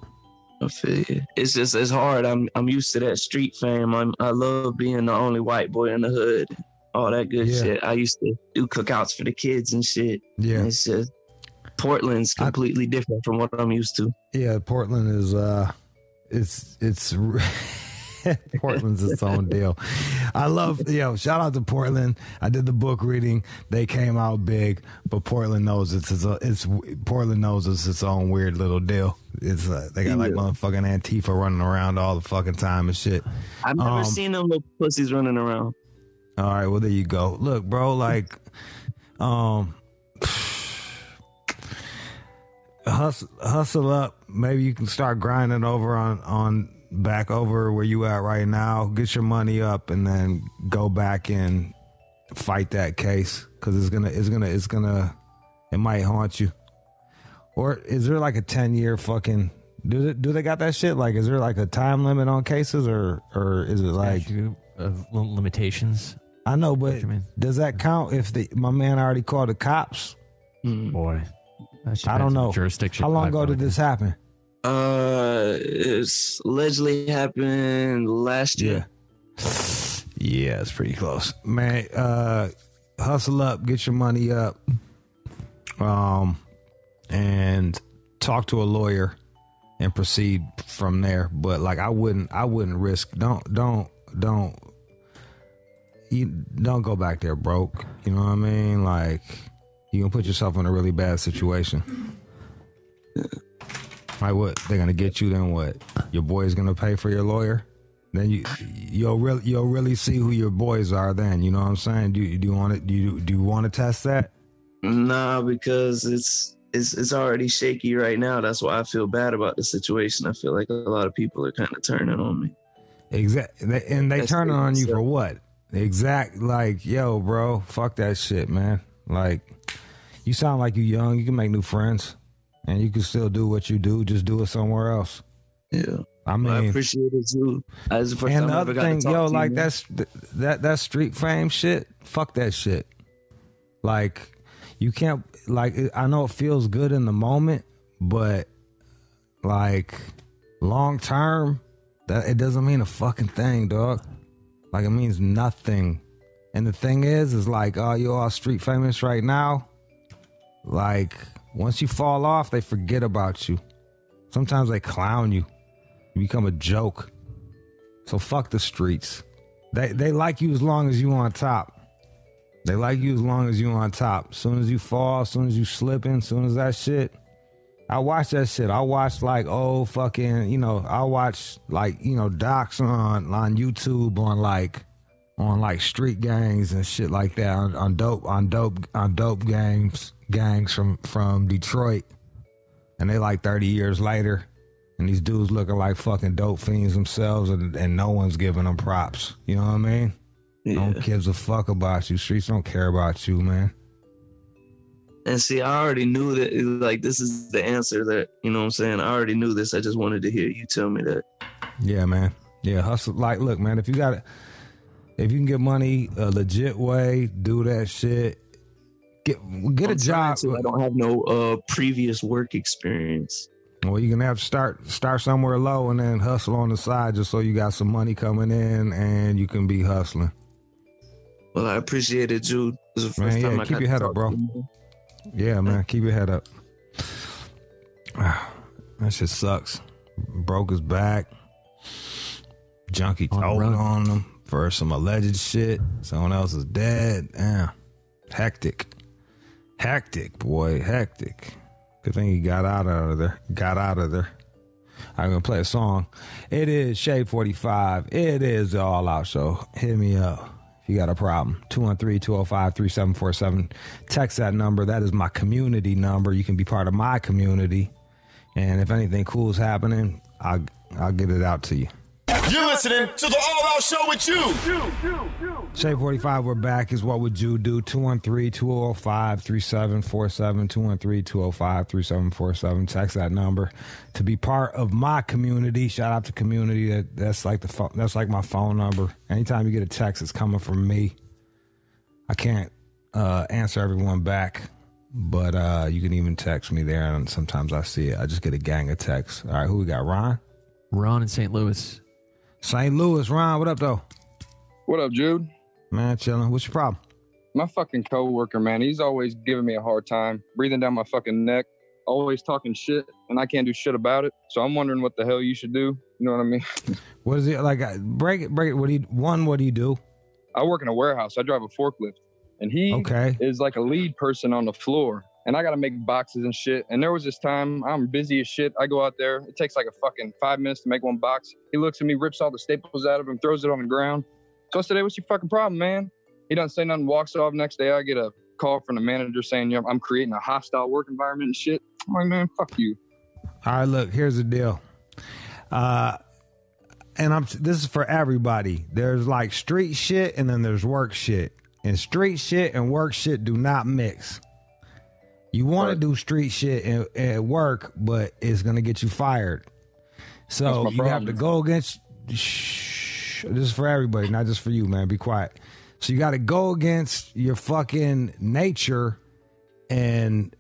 I feel you. It's hard. I'm used to that street fame. I love being the only white boy in the hood. All that good shit. I used to do cookouts for the kids and shit. Yeah, and it's just Portland's completely different from what I'm used to. Yeah, Portland is it's Portland's its own deal. I love, shout out to Portland. I did the book reading. They came out big, but Portland knows it's its own weird little deal. It's they got like motherfucking Antifa running around all the fucking time and shit. I've never seen them little pussies running around. All right, well there you go. Look, bro, like hustle up. Maybe you can start grinding over on back over where you at right now. Get your money up and then go back and fight that case, because it might haunt you. Or is there like a 10-year fucking do they got that shit? Like, is there like a time limit on cases, or is it like limitations? I know, but does that count if my man already called the cops? Boy, I don't know. Jurisdiction. How long ago did this happen? It's allegedly happened last year. Yeah, it's pretty close, man. Hustle up, get your money up, and talk to a lawyer and proceed from there. But like, I wouldn't risk. Don't go back there broke. You know what I mean? Like, you gonna put yourself in a really bad situation. Like, what? They're gonna get you, then what? Your boy's gonna pay for your lawyer? Then you'll really see who your boys are then. You know what I'm saying? Do you want to test that? Nah, because it's already shaky right now. That's why I feel bad about the situation. I feel like a lot of people are kind of turning on me. Exactly. And they turning on you for what? Like, yo, bro, fuck that shit, man. Like, you sound like you young. You can make new friends. And you can still do what you do. Just do it somewhere else. Yeah. I mean, I appreciate it too. And the other thing, yo, like that street fame shit. Fuck that shit. Like, you can't, like, I know it feels good in the moment, but like long term, that it doesn't mean a fucking thing, dog. Like, it means nothing. And the thing is like, oh, you're all street famous right now. Like, once you fall off, they forget about you. Sometimes they clown you. You become a joke. So fuck the streets. They like you as long as you on top. They like you as long as you on top. As soon as you fall, as soon as you slipping, as soon as that shit. I watch that shit. I watch like old fucking, I watch like, docs on YouTube on like street gangs and shit like that, on dope gangs from Detroit. And they like 30 years later, and these dudes looking like fucking dope fiends themselves, and no one's giving them props. You know what I mean? Yeah. No one gives a fuck about you. Streets don't care about you, man. And see, I already knew that, like, this is the answer that, you know what I'm saying? I already knew this. I just wanted to hear you tell me that. Yeah, man. Yeah, hustle. Like, look, man, if you can get money a legit way, do that shit. Get a job. I don't have no previous work experience. Well, you're gonna have to start somewhere low and then hustle on the side, just so you got some money coming in and you can be hustling. Well, I appreciate it, Jude. This is the first time I keep your head up, bro. Yeah, man, keep your head up. That shit sucks. Broke his back. Junkie told on him for some alleged shit. Someone else is dead. Damn. Hectic. Hectic, boy. Hectic. Good thing he got out of there. I'm going to play a song. It is Shade 45. It is the All Out Show. Hit me up if you got a problem. 213-205-3747. Text that number. That is my community number. You can be part of my community. And if anything cool is happening, I'll get it out to you. You're listening to the All Out Show with Jude. Shade 45, we're back. Is What Would Jude Do? 213-205-3747. 213-205-3747. Text that number to be part of my community. Shout out to community. That's like that's like my phone number. Anytime you get a text, it's coming from me. I can't answer everyone back, but you can even text me there, and sometimes I see it. I just get a gang of texts. All right, who we got? Ron? Ron in St. Louis. St. Louis. Ron, what up, though? What up, Jude? Man, chilling. What's your problem? My fucking coworker, man, he's always giving me a hard time, breathing down my fucking neck, always talking shit, and I can't do shit about it. So I'm wondering what the hell you should do. You know what I mean? What is it like? Break it. What do you do? I work in a warehouse. I drive a forklift, and he is like a lead person on the floor. And I got to make boxes and shit. And there was this time, I'm busy as shit. I go out there. It takes like a fucking 5 minutes to make one box. He looks at me, rips all the staples out of him, throws it on the ground. So I said, hey, what's your fucking problem, man? He doesn't say nothing, walks off. Next day, I get a call from the manager saying, I'm creating a hostile work environment and shit. I'm like, man, fuck you. All right, look, here's the deal. This is for everybody. There's like street shit and then there's work shit. And street shit and work shit do not mix. You want to do street shit at work, but it's going to get you fired. So you have to go against... Shh, this is for everybody, not just for you, man. Be quiet. So you got to go against your fucking nature and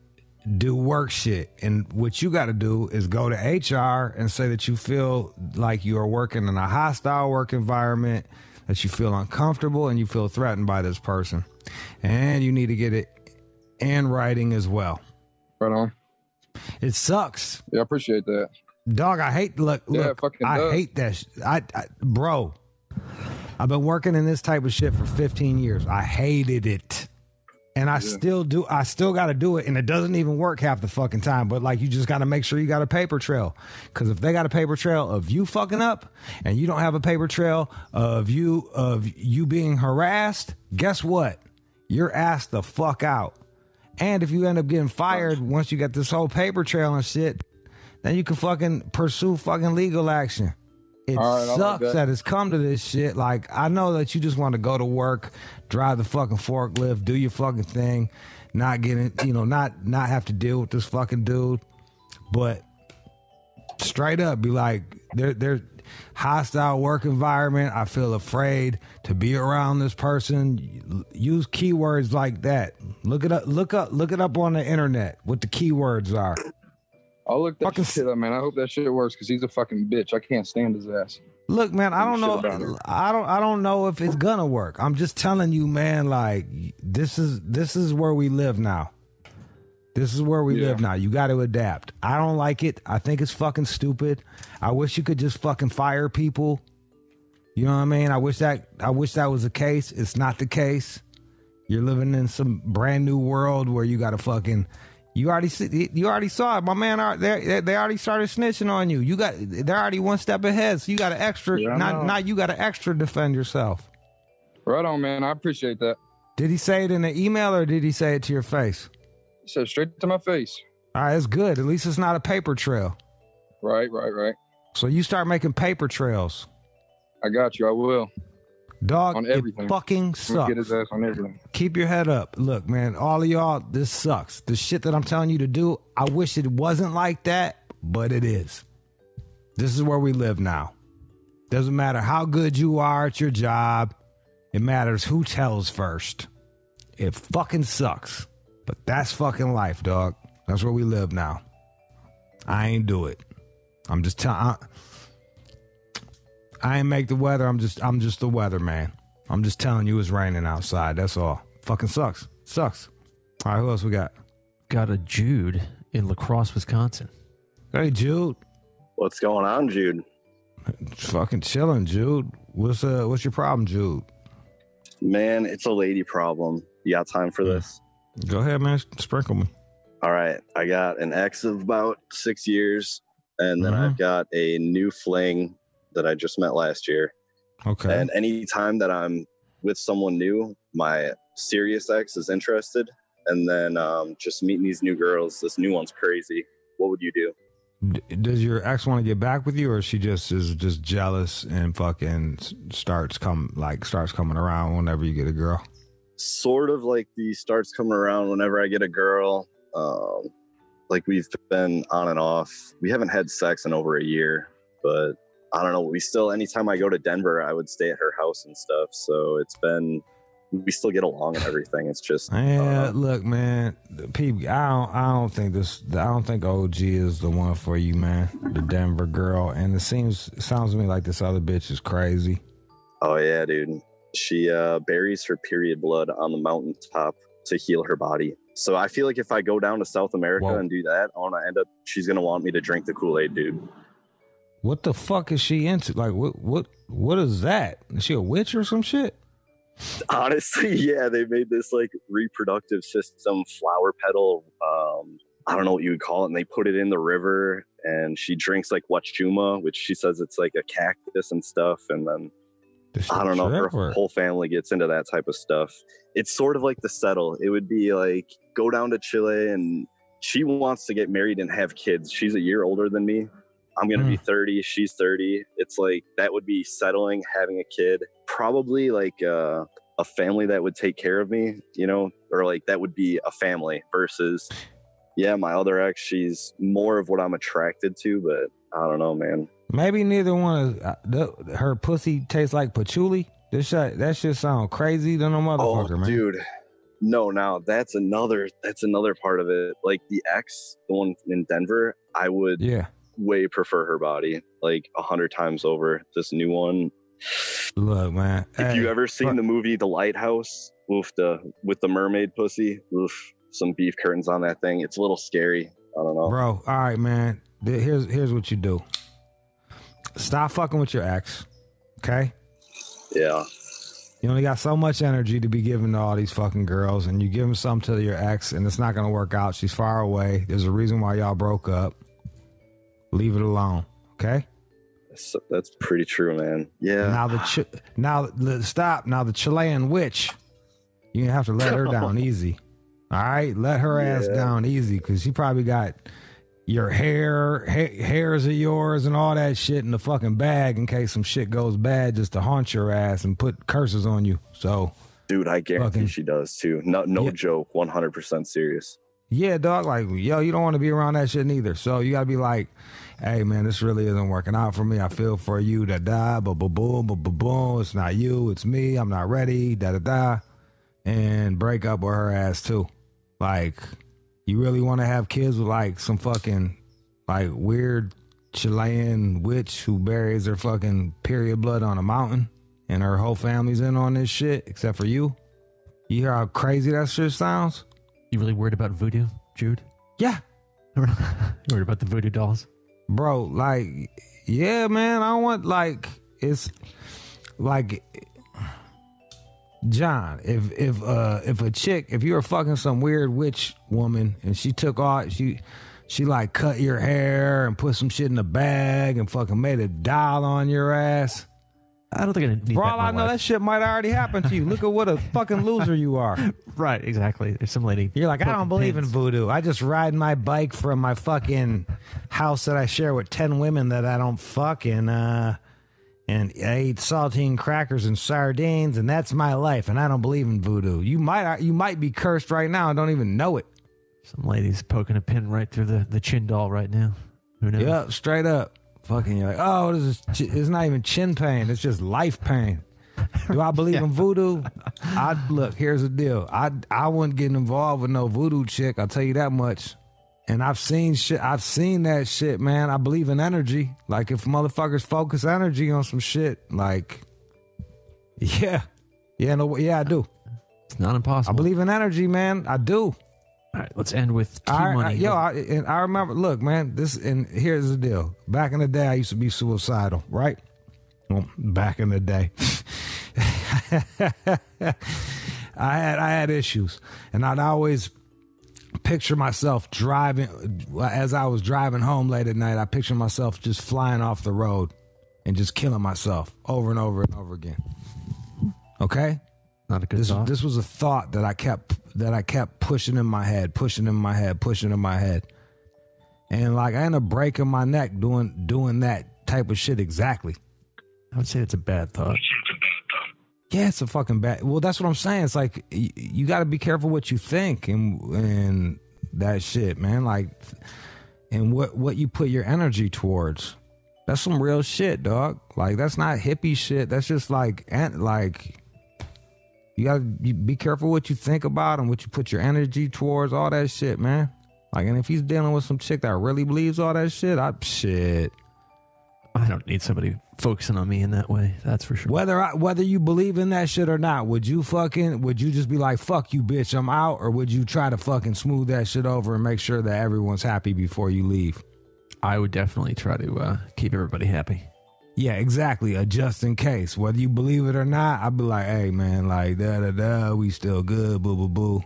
do work shit. And what you got to do is go to HR and say that you feel like you are working in a hostile work environment, that you feel uncomfortable and you feel threatened by this person. And you need to get it in writing as well. Right on. It sucks. Yeah, I appreciate that. Dog, I hate I hate that. Bro, I've been working in this type of shit for 15 years. I hated it. And I still do. I still got to do it. And it doesn't even work half the fucking time. But like, you just got to make sure you got a paper trail. Because if they got a paper trail of you fucking up and you don't have a paper trail of you being harassed, guess what? You're asked the fuck out. And if you end up getting fired once you get this whole paper trail and shit, then you can fucking pursue fucking legal action. It sucks that it's come to this shit. Like, I know that you just want to go to work, drive the fucking forklift, do your fucking thing, not getting, not have to deal with this fucking dude. But straight up, be like, they're hostile work environment. I feel afraid to be around this person. Use keywords like that. Look it up on the internet what the keywords are. I'll look that shit up, man. I hope that shit works because he's a fucking bitch. I can't stand his ass. Look, man, I don't know. I don't know if it's gonna work. I'm just telling you, man. Like, this is where we live now. This is where we live now. You got to adapt. I don't like it. I think it's fucking stupid. I wish you could just fucking fire people. You know what I mean? I wish that was the case. It's not the case. You're living in some brand new world where you got to fucking. You already saw it, my man. They already started snitching on you. They're already one step ahead. So you got to extra. Now you got to extra defend yourself. Right on, man. I appreciate that. Did he say it in the email or did he say it to your face? He said straight to my face. All right, that's good. At least it's not a paper trail. Right. So you start making paper trails. I got you. I will. Dog, on everything. It fucking sucks. Get his ass on everything. Keep your head up. Look, man, all of y'all, this sucks. The shit that I'm telling you to do, I wish it wasn't like that, but it is. This is where we live now. Doesn't matter how good you are at your job. It matters who tells first. It fucking sucks. But that's fucking life, dog. That's where we live now. I ain't do it. I'm just telling. I ain't make the weather. I'm just the weather, man. I'm just telling you it's raining outside. That's all. Fucking sucks. Sucks. All right, who else we got? Got a Jude in La Crosse, Wisconsin. Hey, Jude. What's going on, Jude? Fucking chilling, Jude. What's your problem, Jude? Man, it's a lady problem. You got time for this? Go ahead, man. Sprinkle me. All right. I got an ex of about 6 years, and then I've got a new fling that I just met last year. Okay. And anytime that I'm with someone new, my serious ex is interested. And then just meeting these new girls, this new one's crazy. What would you do? Does your ex want to get back with you, or she just is just jealous and fucking starts coming around whenever you get a girl? Sort of like the starts coming around whenever I get a girl. Like we've been on and off. We haven't had sex in over a year, but I don't know. We still, anytime I go to Denver, I would stay at her house and stuff. So we still get along and everything. It's just look, man, I don't think OG is the one for you, man. The Denver girl, and it sounds to me like this other bitch is crazy. Oh yeah, dude. She buries her period blood on the mountaintop to heal her body. So I feel like if I go down to South America and do that, she's gonna want me to drink the Kool-Aid, dude. What the fuck is she into? Like, what is that? Is she a witch or some shit? Honestly, yeah, they made this like reproductive system flower petal. I don't know what you would call it. And they put it in the river, and she drinks like wachuma, which she says it's like a cactus and stuff. And then I don't know, her whole family gets into that type of stuff. It's sort of like the settle. It would be like go down to Chile, and she wants to get married and have kids. She's a year older than me. I'm going to be 30. She's 30. It's like that would be settling, having a kid, probably like a family that would take care of me, you know, or like that would be a family versus, my other ex, she's more of what I'm attracted to, but I don't know, man. Maybe neither one of her pussy tastes like patchouli. That shit sound crazy to no motherfucker, man. Dude. No, now that's another part of it. Like the ex, the one in Denver, I would way prefer her body like 100 times over this new one. Look, man, if you ever seen the movie The Lighthouse with the mermaid pussy, some beef curtains on that thing, it's a little scary. I don't know, bro. All right, man, here's what you do. Stop fucking with your ex, okay? Yeah. You only got so much energy to be giving to all these fucking girls, and you give them some to your ex, and it's not gonna work out. She's far away. There's a reason why y'all broke up. Leave it alone, okay? That's pretty true, man. Yeah. Now the Chilean witch, you have to let her down easy. All right, let her ass down easy, because she probably got your hairs of yours and all that shit in the fucking bag in case some shit goes bad, just to haunt your ass and put curses on you. So, dude, I guarantee she does too. No joke, 100% serious. Yeah, dog. Like, yo, you don't want to be around that shit neither. So you gotta be like, hey, man, this really isn't working out for me. I feel for you. Boom. It's not you. It's me. I'm not ready. And break up with her ass too. Like, you really want to have kids with like some fucking like weird Chilean witch who buries her fucking period blood on a mountain, and her whole family's in on this shit except for you? You hear how crazy that shit sounds? You really worried about voodoo, Jude? Yeah. You worried about the voodoo dolls? Bro, like, yeah, man, I want, like, it's like, John, if you were fucking some weird witch woman and she took all, she like cut your hair and put some shit in a bag and fucking made a doll on your ass. I don't think I need For that all I know, that shit might already happen to you. Look at what a fucking loser you are. Right, exactly. There's some lady. You're like, I don't believe in voodoo. I just ride my bike from my fucking house that I share with 10 women that I don't fuck, and I eat saltine crackers and sardines, and that's my life, and I don't believe in voodoo. You might be cursed right now and don't even know it. Some lady's poking a pin right through the chin doll right now. Who knows? Yeah, straight up. Fucking, you're like, oh, it's not even chin pain. It's just life pain. Do I believe in voodoo? Look, here's the deal. I wouldn't get involved with no voodoo chick. I'll tell you that much. And I've seen shit. I've seen that shit, man. I believe in energy. Like, if motherfuckers focus energy on some shit, like, I do. It's not impossible. I believe in energy, man. I do. All right, let's end with money. I remember. Look, man, here's the deal. Back in the day, I used to be suicidal, right? Well, back in the day, I had issues, and I'd always picture myself driving. As I was driving home late at night, I picture myself just flying off the road and just killing myself over and over and over again. Okay, not a good thought. This was a thought that I kept pushing in my head, and like I ended up breaking my neck doing that type of shit. Exactly. I would say it's a bad thought. Yeah, it's a fucking bad. Well, that's what I'm saying. It's like you got to be careful what you think and that shit, man. Like, and what you put your energy towards. That's some real shit, dog. Like, that's not hippie shit. That's just like you got to be careful what you think about and what you put your energy towards. All that shit, man. Like, and if he's dealing with some chick that really believes all that shit, I don't need somebody focusing on me in that way. That's for sure. Whether you believe in that shit or not, would you just be like, fuck you, bitch, I'm out? Or would you try to fucking smooth that shit over and make sure that everyone's happy before you leave? I would definitely try to keep everybody happy. Yeah, exactly. Just in case. Whether you believe it or not, I'd be like, hey, man, like, da-da-da, we still good, boo-boo-boo.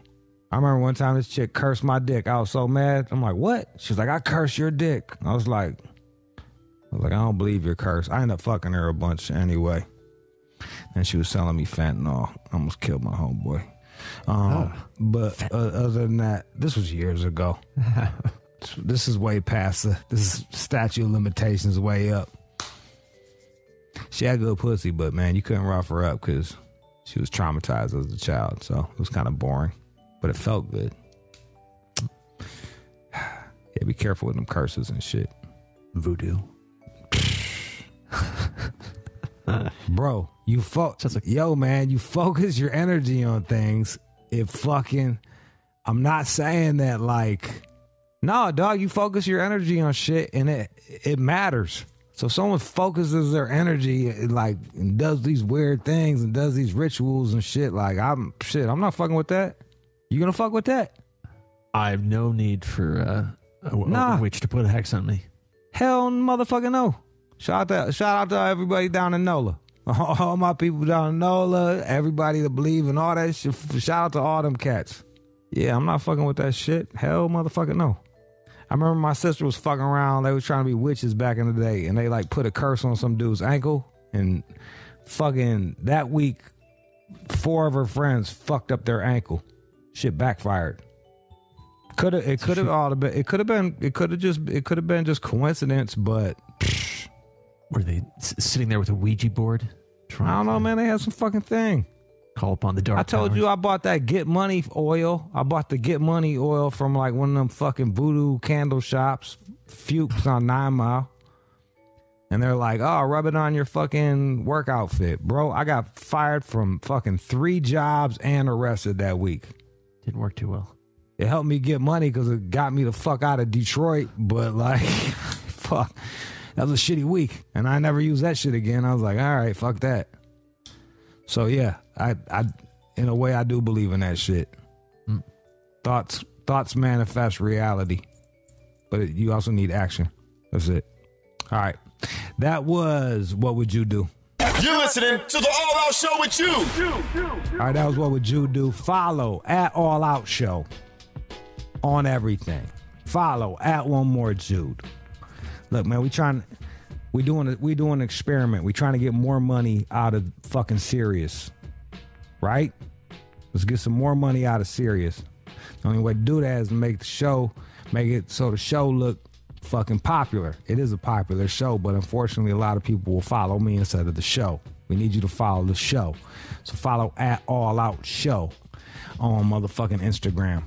I remember one time this chick cursed my dick. I was so mad. I'm like, what? She's like, I cursed your dick. I was like, I don't believe your curse. I ended up fucking her a bunch anyway. And she was selling me fentanyl. I almost killed my homeboy. But other than that, this was years ago. This is way past this statute of limitations way up. She had good pussy, but man, you couldn't rough her up because she was traumatized as a child. So it was kind of boring, but it felt good. Yeah, be careful with them curses and shit. Voodoo. Bro, you focus your energy on things. I'm not saying that like, no, dog, you focus your energy on shit and it matters. So if someone focuses their energy and does these weird things and does these rituals and shit, like I'm not fucking with that. You gonna fuck with that? I have no need for a witch to put a hex on me. Hell motherfucking no. Shout out to everybody down in NOLA. All my people down in NOLA, everybody that believe in all that shit. Shout out to all them cats. Yeah, I'm not fucking with that shit. Hell motherfucking no. I remember my sister was fucking around. They was trying to be witches back in the day, and they like put a curse on some dude's ankle, and fucking that week, 4 of her friends fucked up their ankle. Shit backfired. It could have been just coincidence, but were they sitting there with a Ouija board? I don't know, man. They had some fucking thing. Call upon the dark. I told you I bought that Get Money oil. I bought the Get Money oil from like one of them fucking voodoo candle shops, Fuchs on 9 Mile. And they're like, oh, rub it on your fucking work outfit. Bro, I got fired from fucking 3 jobs and arrested that week. Didn't work too well. It helped me get money because it got me the fuck out of Detroit. But like, fuck, that was a shitty week. And I never used that shit again. I was like, all right, fuck that. So yeah, I in a way I do believe in that shit. Thoughts manifest reality, but you also need action. That's it. All right, that was What Would You Do? You're listening to the All Out Show with Jude. All right, that was What Would You Do? Follow at All Out Show on everything. Follow at One More Jude. Look, man, we doing an experiment. We trying to get more money out of fucking Sirius, right? Let's get some more money out of Sirius. The only way to do that is to make it so the show look fucking popular. It is a popular show, but unfortunately, a lot of people will follow me instead of the show. We need you to follow the show, so follow at All Out Show on motherfucking Instagram,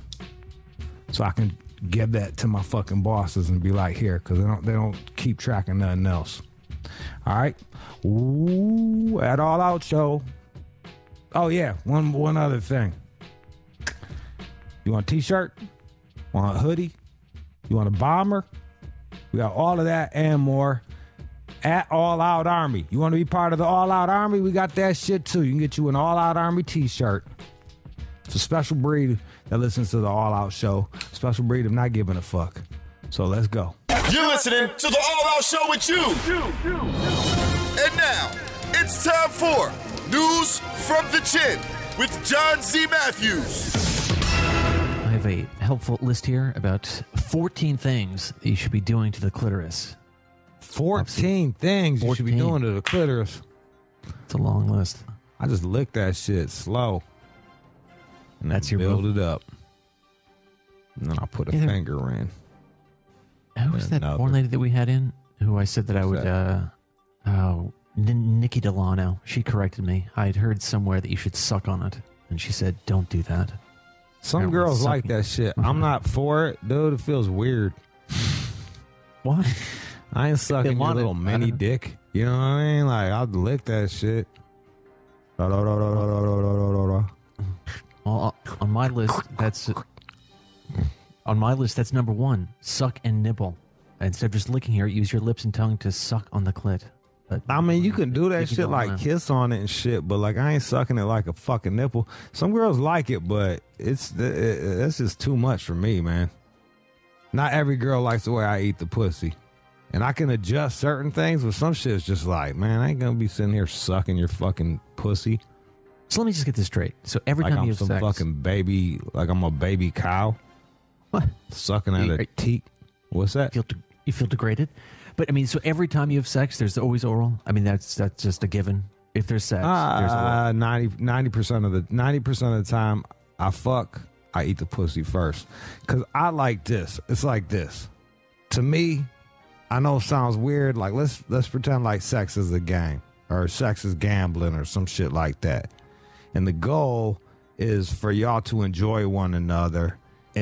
so I can give that to my fucking bosses and be like, here, because they don't keep tracking nothing else. All right. Ooh, at All Out Show. Oh yeah, one other thing. You want a t-shirt? Want a hoodie? You want a bomber? We got all of that and more at All Out Army. You want to be part of the All Out Army? We got that shit too. You can get you an All Out Army t-shirt. It's a special breed that listens to the All Out Show. Special breed of not giving a fuck. So let's go. You're listening to the All Out Show with you. And now, it's time for News from the Chin with John Z. Matthews. I have a helpful list here about 14 things that you should be doing to the clitoris. 14 things you should be doing to the clitoris. It's a long list. I just lick that shit slow. And that's your build move? it up. And then I'll put a finger in. Who was that porn lady that we had in? Who I said that I would, Nikki Delano. She corrected me. I had heard somewhere that you should suck on it. And she said, don't do that. Some Apparently girls like sucking. that shit. I'm not for it, dude. It feels weird. What? I ain't sucking your little mini dick. You know what I mean? Like, I'll lick that shit. Well, on my list, that's number one. Suck and nibble. Instead of just licking here, use your lips and tongue to suck on the clit. But, I mean, you can do that shit like kiss on it and shit, but like I ain't sucking it like a fucking nipple. Some girls like it, but that's just too much for me, man. Not every girl likes the way I eat the pussy. And I can adjust certain things, but some shit's just like, man, I ain't gonna be sitting here sucking your fucking pussy. So let me just get this straight. So every like time I'm you have some sex, fucking baby, like I'm a baby cow. What? Sucking at a teat. What's that? You feel degraded? But I mean, so every time you have sex, there's always oral. I mean, that's just a given. If there's sex, there's oral. 90% of the time I fuck, I eat the pussy first. Cause I like this. It's like this. To me, I know it sounds weird. Like let's pretend like sex is a game or sex is gambling or some shit like that. And the goal is for y'all to enjoy one another.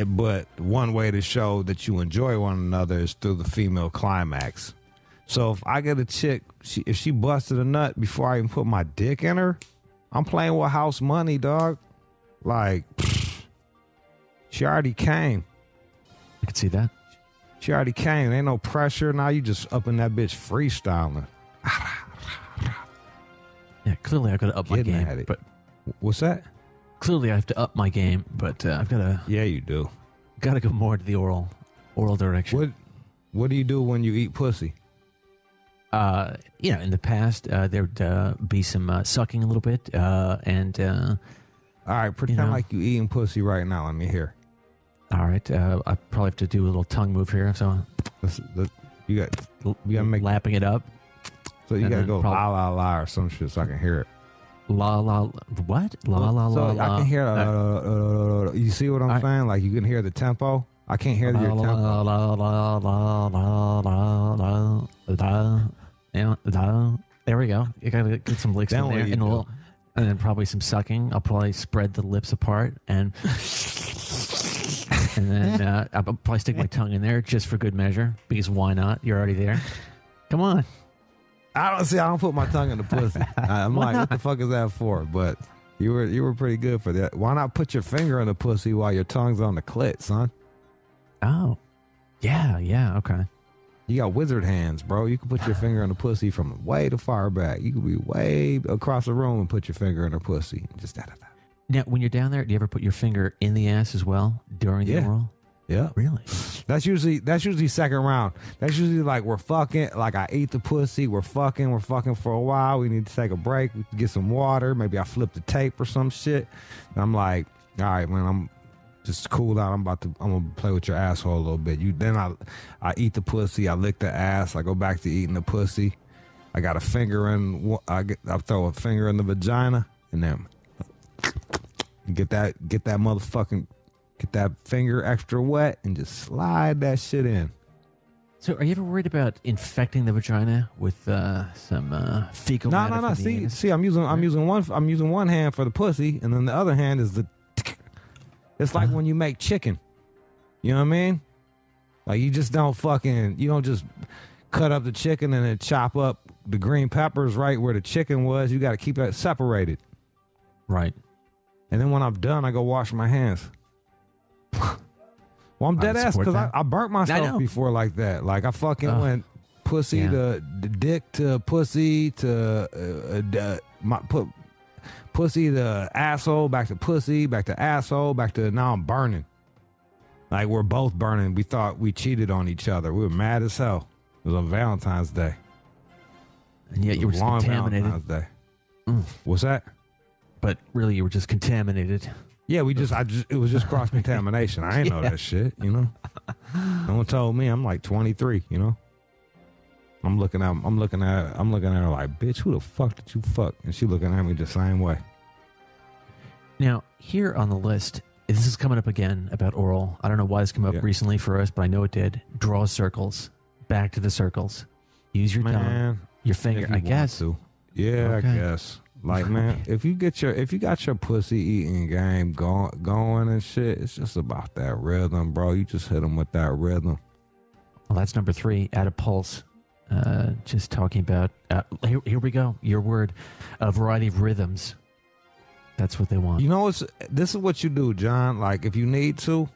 But one way to show that you enjoy one another is through the female climax. So if I get a chick, if she busted a nut before I even put my dick in her, I'm playing with house money, dog. Like, she already came. I could see that. She already came. Ain't no pressure. Now you just up in that bitch freestyling. Yeah, clearly I've got to up my game. But what's that? Clearly I have to up my game, but I've got to. Yeah, you do. Got to go more to the oral direction. What do you do when you eat pussy? In the past there would be some sucking a little bit, and all right, pretend like you eating pussy right now. Let me hear. All right, I probably have to do a little tongue move here. So you got to make lapping it up. So you got to go la la la or some shit so I can hear it. La la what? La la so la. I can hear. You see what I'm saying? Like you can hear the tempo. I can't hear your tempo. La la la la la la la la. There we go. You gotta get some licks in there, and then probably some sucking. I'll probably spread the lips apart and then I'll probably stick my tongue in there just for good measure because why not? You're already there. Come on. I don't put my tongue in the pussy. I'm like, what the fuck is that for? But you were pretty good for that. Why not put your finger in the pussy while your tongue's on the clit, son? Oh, yeah, okay. You got wizard hands, bro. You can put your finger in the pussy from way too far back. You could be way across the room and put your finger in her pussy. Just da. Now, when you're down there, do you ever put your finger in the ass as well during the oral? Yeah. Really? That's usually second round. That's usually like we're fucking, like I ate the pussy, we're fucking for a while. We need to take a break, we get some water. Maybe I flip the tape or some shit. And I'm like, all right, man, I'm just cool out. I'm gonna play with your asshole a little bit. Then I eat the pussy, I lick the ass, I go back to eating the pussy. I got a finger in, I throw a finger in the vagina and then get that motherfucking. Get that finger extra wet and just slide that shit in. So, are you ever worried about infecting the vagina with some fecal matter? No. See, I'm using one hand for the pussy, and then the other hand is the. It's like when you make chicken. You know what I mean? Like you just don't just cut up the chicken and then chop up the green peppers right where the chicken was. You got to keep that separated. Right. And then when I'm done, I go wash my hands. Well, I'm dead ass because I burnt myself before like that. Like I fucking went pussy to dick to pussy to pussy to asshole, back to pussy, back to asshole, back to now I'm burning. Like we're both burning. We thought we cheated on each other. We were mad as hell. It was on Valentine's Day. And yet you were just contaminated. Valentine's Day. What's that? But really, you were just contaminated. Yeah, it was just cross contamination. I ain't know that shit, you know. No one told me. I'm like 23, you know. I'm looking at her like, bitch, who the fuck did you fuck? And she looking at me the same way. Now, here on the list, this is coming up again about oral. I don't know why this came up recently for us, but I know it did. Draw circles. Back to the circles. Use your tongue, your finger, I guess. Yeah, okay. I guess. Like, man, if you got your pussy eating game going and shit, it's just about that rhythm, bro. You just hit them with that rhythm. Well, that's number 3. Add a pulse. Just talking about here we go. Your word, a variety of rhythms. That's what they want. You know, this is what you do, John. Like, if you need to,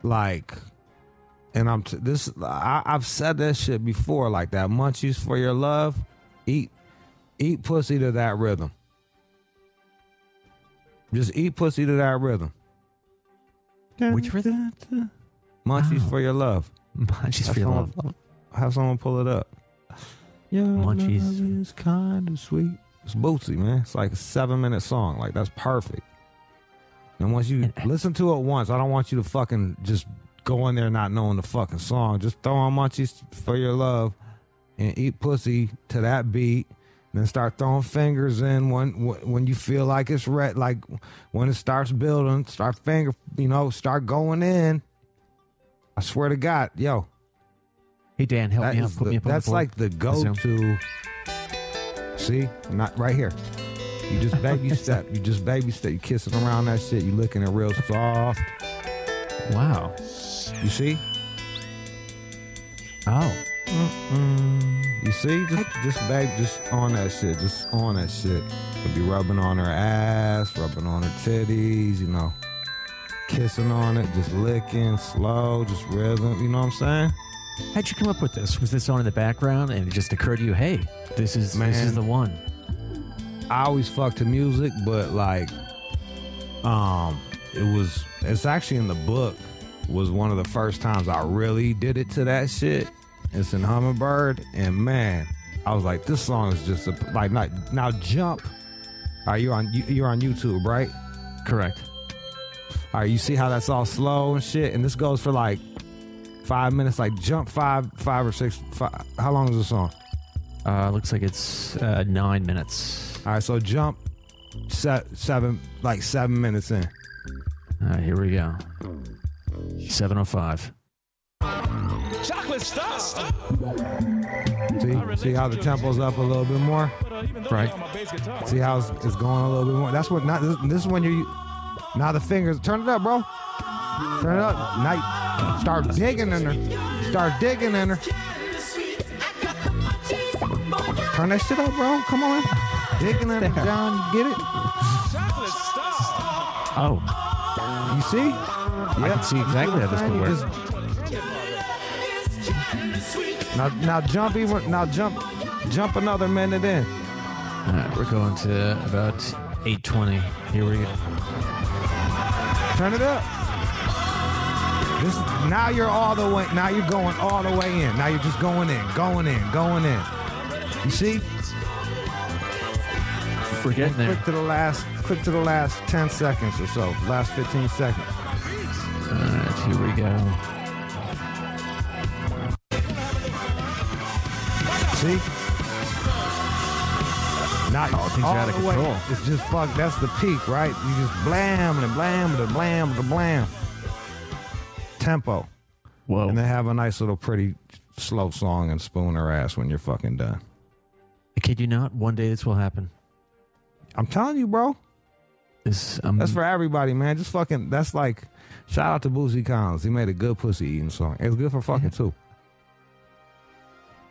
like, and I've said that shit before. Like that munchies for your love, eat pussy to that rhythm. Just eat pussy to that rhythm. Which rhythm? Munchies for your love. Munchies for your love. Have someone pull it up. Your Munchies love is kind of sweet. It's Bootsy, man. It's like a 7-minute song. Like, that's perfect. And once you listen to it once, I don't want you to fucking just go in there not knowing the fucking song. Just throw on Munchies for your love and eat pussy to that beat. And then start throwing fingers in when you feel like it's red. Like, when it starts building, start going in. I swear to God, yo. Hey, Dan, help me out. Put me up on that's the board. like the go-to. See? Not right here. You just baby step. You just baby step. You kissing around that shit. You licking it real soft. Wow. You see? Oh. You see? Just on that shit. Just on that shit. Could be rubbing on her ass, rubbing on her titties, you know. Kissing on it, just licking, slow, just rhythm. You know what I'm saying? How'd you come up with this? Was this on in the background and it just occurred to you, hey, this is the one? I always fuck to music, but like, it's actually in the book, was one of the first times I really did it to that shit. It's in Hummingbird, and man, I was like, this song is just now jump. All right, you're on YouTube, right? Correct. All right, you see how that's all slow and shit, and this goes for like 5 minutes. Like jump five or six. How long is the song? Looks like it's 9 minutes. All right, so jump 7 minutes in. All right, here we go. 7:05. Chocolate stop. See how the tempo's up a little bit more? Right. See how it's going a little bit more? That's what, this is when now the fingers, turn it up, bro. Turn it up. Now start digging in her. Start digging in her. Turn that shit up, bro. Come on. Digging in her, John. Get it? Oh. You see? I can see exactly how this could work. Jump another minute in. All right, we're going to about 8:20. Here we go. Turn it up. Now you're all the way. Now you're going all the way in. Now you're just going in. You see? We're getting there. Click to the last 10 seconds or so. Last 15 seconds. All right, here we go. See? Not things are out of control. It's just fuck. That's the peak, right? You just blam and blam and blam and blam. Tempo. Whoa. And then have a nice little pretty slow song and spoon her ass when you're fucking done. I kid you not. One day this will happen. I'm telling you, bro. That's for everybody, man. Just fucking. That's like. Shout out to Boosie Collins. He made a good pussy eating song. It's good for fucking too.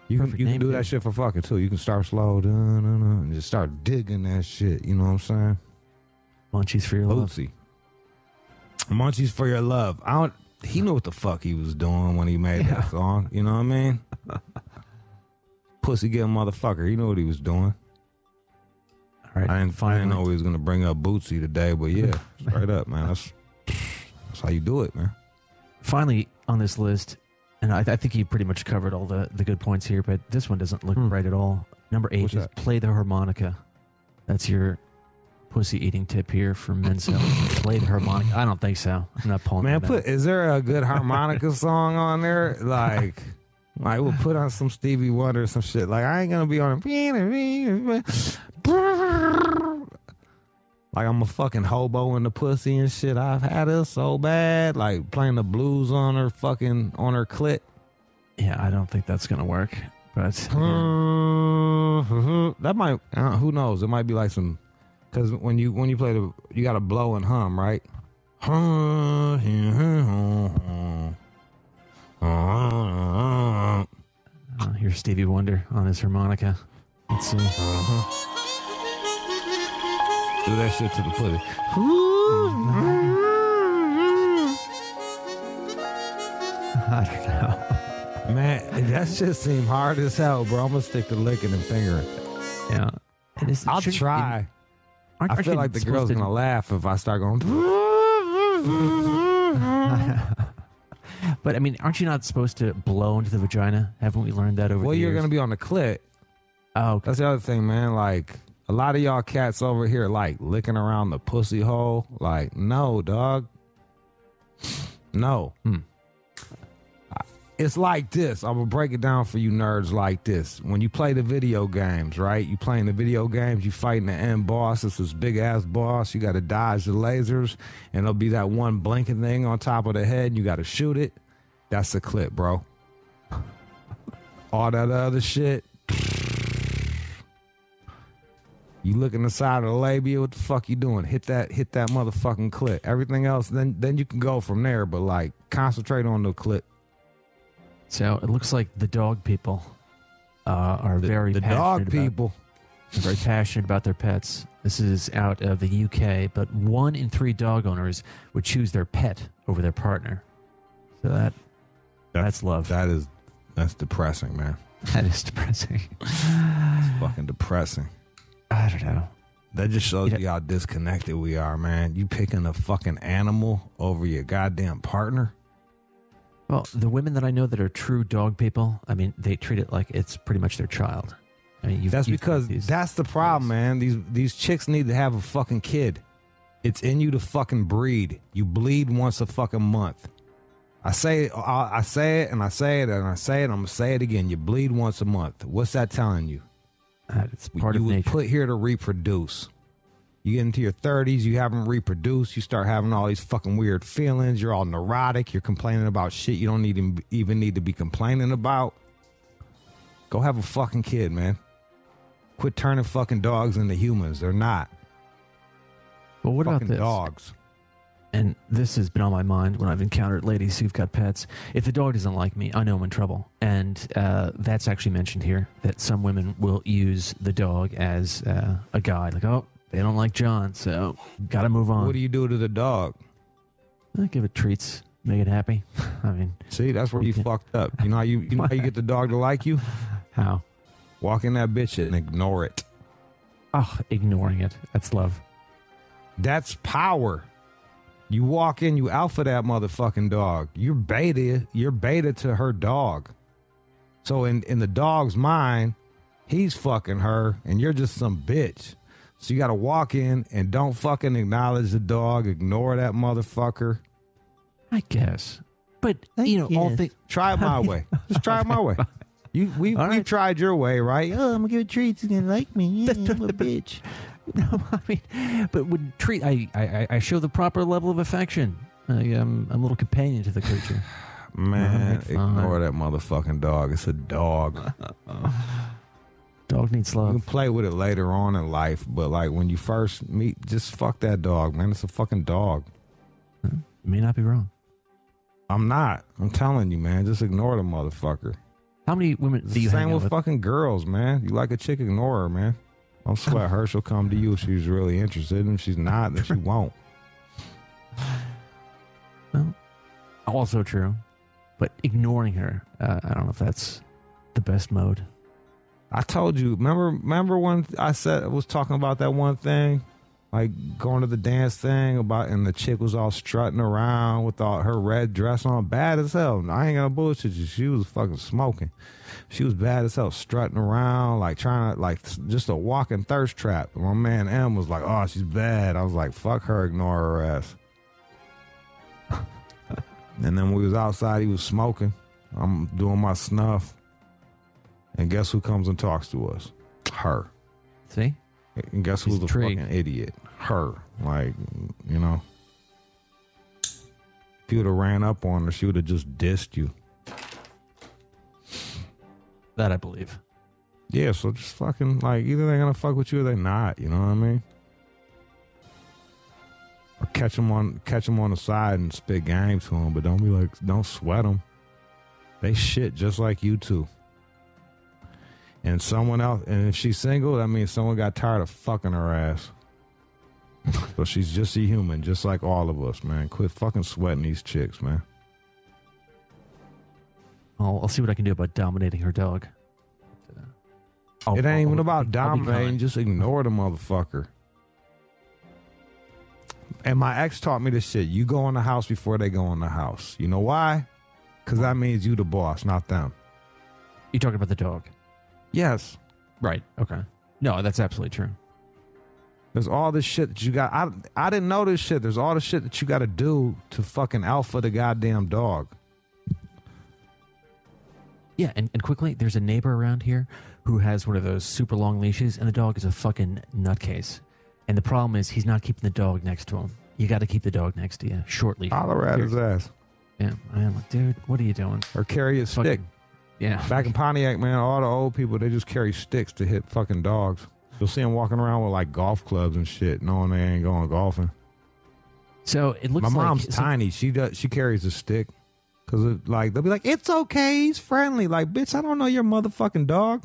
You can do that shit for fucking too. You can start slow, and just start digging that shit. You know what I'm saying? Munchies for your love. Bootsy. Munchies for your love. He knew what the fuck he was doing when he made that song. You know what I mean? Pussy getting motherfucker. He knew what he was doing. right, I didn't know he was gonna bring up Bootsy today, but yeah, straight up, man. That's how you do it, man. Finally, on this list, and I think you pretty much covered all the good points here, but this one doesn't look right at all. Number 8 is play the harmonica. That's your pussy eating tip here from Menzel. Play the harmonica. I don't think so. I'm not pulling. Man, is there a good harmonica song on there? Like we'll put on some Stevie Wonder or some shit. Like I ain't gonna be on like I'm a fucking hobo in the pussy and shit. I've had it so bad. Like playing the blues on her clit. Yeah, I don't think that's gonna work. But that might. Who knows? It might be like some. Because when you play you got to blow and hum, right? Here's Stevie Wonder on his harmonica. Let's see. Do that shit to the pussy. I don't know. Man, that shit seem hard as hell, bro. I'm going to stick to licking and fingering. Yeah. I'll try. I feel like the girl's going to laugh if I start going. But, I mean, aren't you not supposed to blow into the vagina? Haven't we learned that over the years? Well, you're going to be on the clit. Oh, okay. That's the other thing, man. Like, a lot of y'all cats over here, like, licking around the pussy hole. Like, no, dog. No. It's like this. I'm going to break it down for you nerds like this. When you play the video games, right? You playing the video games, you fighting the end boss. It's this big-ass boss. You got to dodge the lasers, and there'll be that one blinking thing on top of the head, and you got to shoot it. That's the clip, bro. All that other shit. You look in the side of the labia, what the fuck you doing? Hit that motherfucking clip. Everything else, then you can go from there, but, like, concentrate on the clip. So it looks like the dog people are very passionate very passionate about their pets. This is out of the UK, but 1 in 3 dog owners would choose their pet over their partner. So that's love. That's depressing, man. That is depressing. It's fucking depressing. I don't know. That just shows you how disconnected we are, man. You picking a fucking animal over your goddamn partner. Well, the women that I know that are true dog people, I mean, they treat it like it's pretty much their child. I mean, that's the problem, man. These chicks need to have a fucking kid. It's in you to fucking breed. You bleed once a fucking month. I say it, and I say it, and I say it, and I'm gonna say it again. You bleed once a month. What's that telling you? It's part of nature. You were put here to reproduce. You get into your 30s, you haven't reproduced, you start having all these fucking weird feelings, you're all neurotic, you're complaining about shit you don't even need to be complaining about. Go have a fucking kid, man. Quit turning fucking dogs into humans. They're not. Well, what fucking about this? Dogs. And this has been on my mind when I've encountered ladies who've got pets. If the dog doesn't like me, I know I'm in trouble. And that's actually mentioned here, that some women will use the dog as a guide. Like, oh, they don't like John, so got to move on. What do you do to the dog? I give it treats, make it happy. I mean, see, that's where you fucked up. You know how you get the dog to like you? How? Walk in that bitch and ignore it. Oh, ignoring it. That's love. That's power. You walk in, you alpha that motherfucking dog. You're beta to her dog. So in the dog's mind, he's fucking her and you're just some bitch. So you got to walk in and don't fucking acknowledge the dog. Ignore that motherfucker. I guess. But, all things... Try it my way. Just try it my way. We tried your way, right? Oh, I'm going to give it treats. He's going to like me. Yeah, I'm a bitch. No, I mean, but would treat... I show the proper level of affection. I'm a little companion to the creature. Man, ignore that motherfucking dog. It's a dog. Dog needs love. You can play with it later on in life, but like when you first meet, just fuck that dog, man. It's a fucking dog. You may not be wrong. I'm not. I'm telling you, man. Just ignore the motherfucker. How many women do you hang out with? Same with fucking girls, man. You like a chick, ignore her, man. Don't sweat her. She'll come to you if she's really interested. And if she's not, then she won't. Well, also true. But ignoring her, I don't know if that's the best mode. I told you. Remember when I was talking about that one thing, like going to the dance thing and the chick was all strutting around with all her red dress on, bad as hell. I ain't gonna bullshit you. She was fucking smoking. She was bad as hell, strutting around, like trying to, like, just a walking thirst trap. And my man M was like, "Oh, she's bad." I was like, "Fuck her, ignore her ass." And then when we was outside, he was smoking. I'm doing my snuff. And guess who comes and talks to us? Her. See? And guess who's the fucking idiot? Her. Like, you know. If you would have ran up on her, she would have just dissed you. That I believe. Yeah, so just fucking, like, either they're gonna fuck with you or they're not, you know what I mean? Or catch them on the side and spit game to them, but don't sweat them. They shit just like you too. And someone else, and if she's single, that means someone got tired of fucking her ass. So she's just a human, just like all of us, man. Quit fucking sweating these chicks, man. I'll see what I can do about dominating her dog. It ain't even about dominating. Just ignore the motherfucker. And my ex taught me this shit. You go in the house before they go in the house. You know why? Because that means you the boss, not them. You talking about the dog? Yes. Right. Okay. No, that's absolutely true. There's all this shit that you got. I didn't know this shit. There's all this shit that you got to do to fucking alpha the goddamn dog. Yeah, and quickly, there's a neighbor around here who has one of those super long leashes, and the dog is a fucking nutcase. And the problem is he's not keeping the dog next to him. You got to keep the dog next to you. Short leash. Holler at his ass. Yeah, I am like, dude, what are you doing? Or carry a stick. Yeah. Back in Pontiac, man, all the old people, they just carry sticks to hit fucking dogs. You'll see them walking around with like golf clubs and shit, knowing they ain't going golfing. So it looks like my mom's tiny. She carries a stick because like they'll be like, "It's okay, he's friendly." Like, bitch, I don't know your motherfucking dog.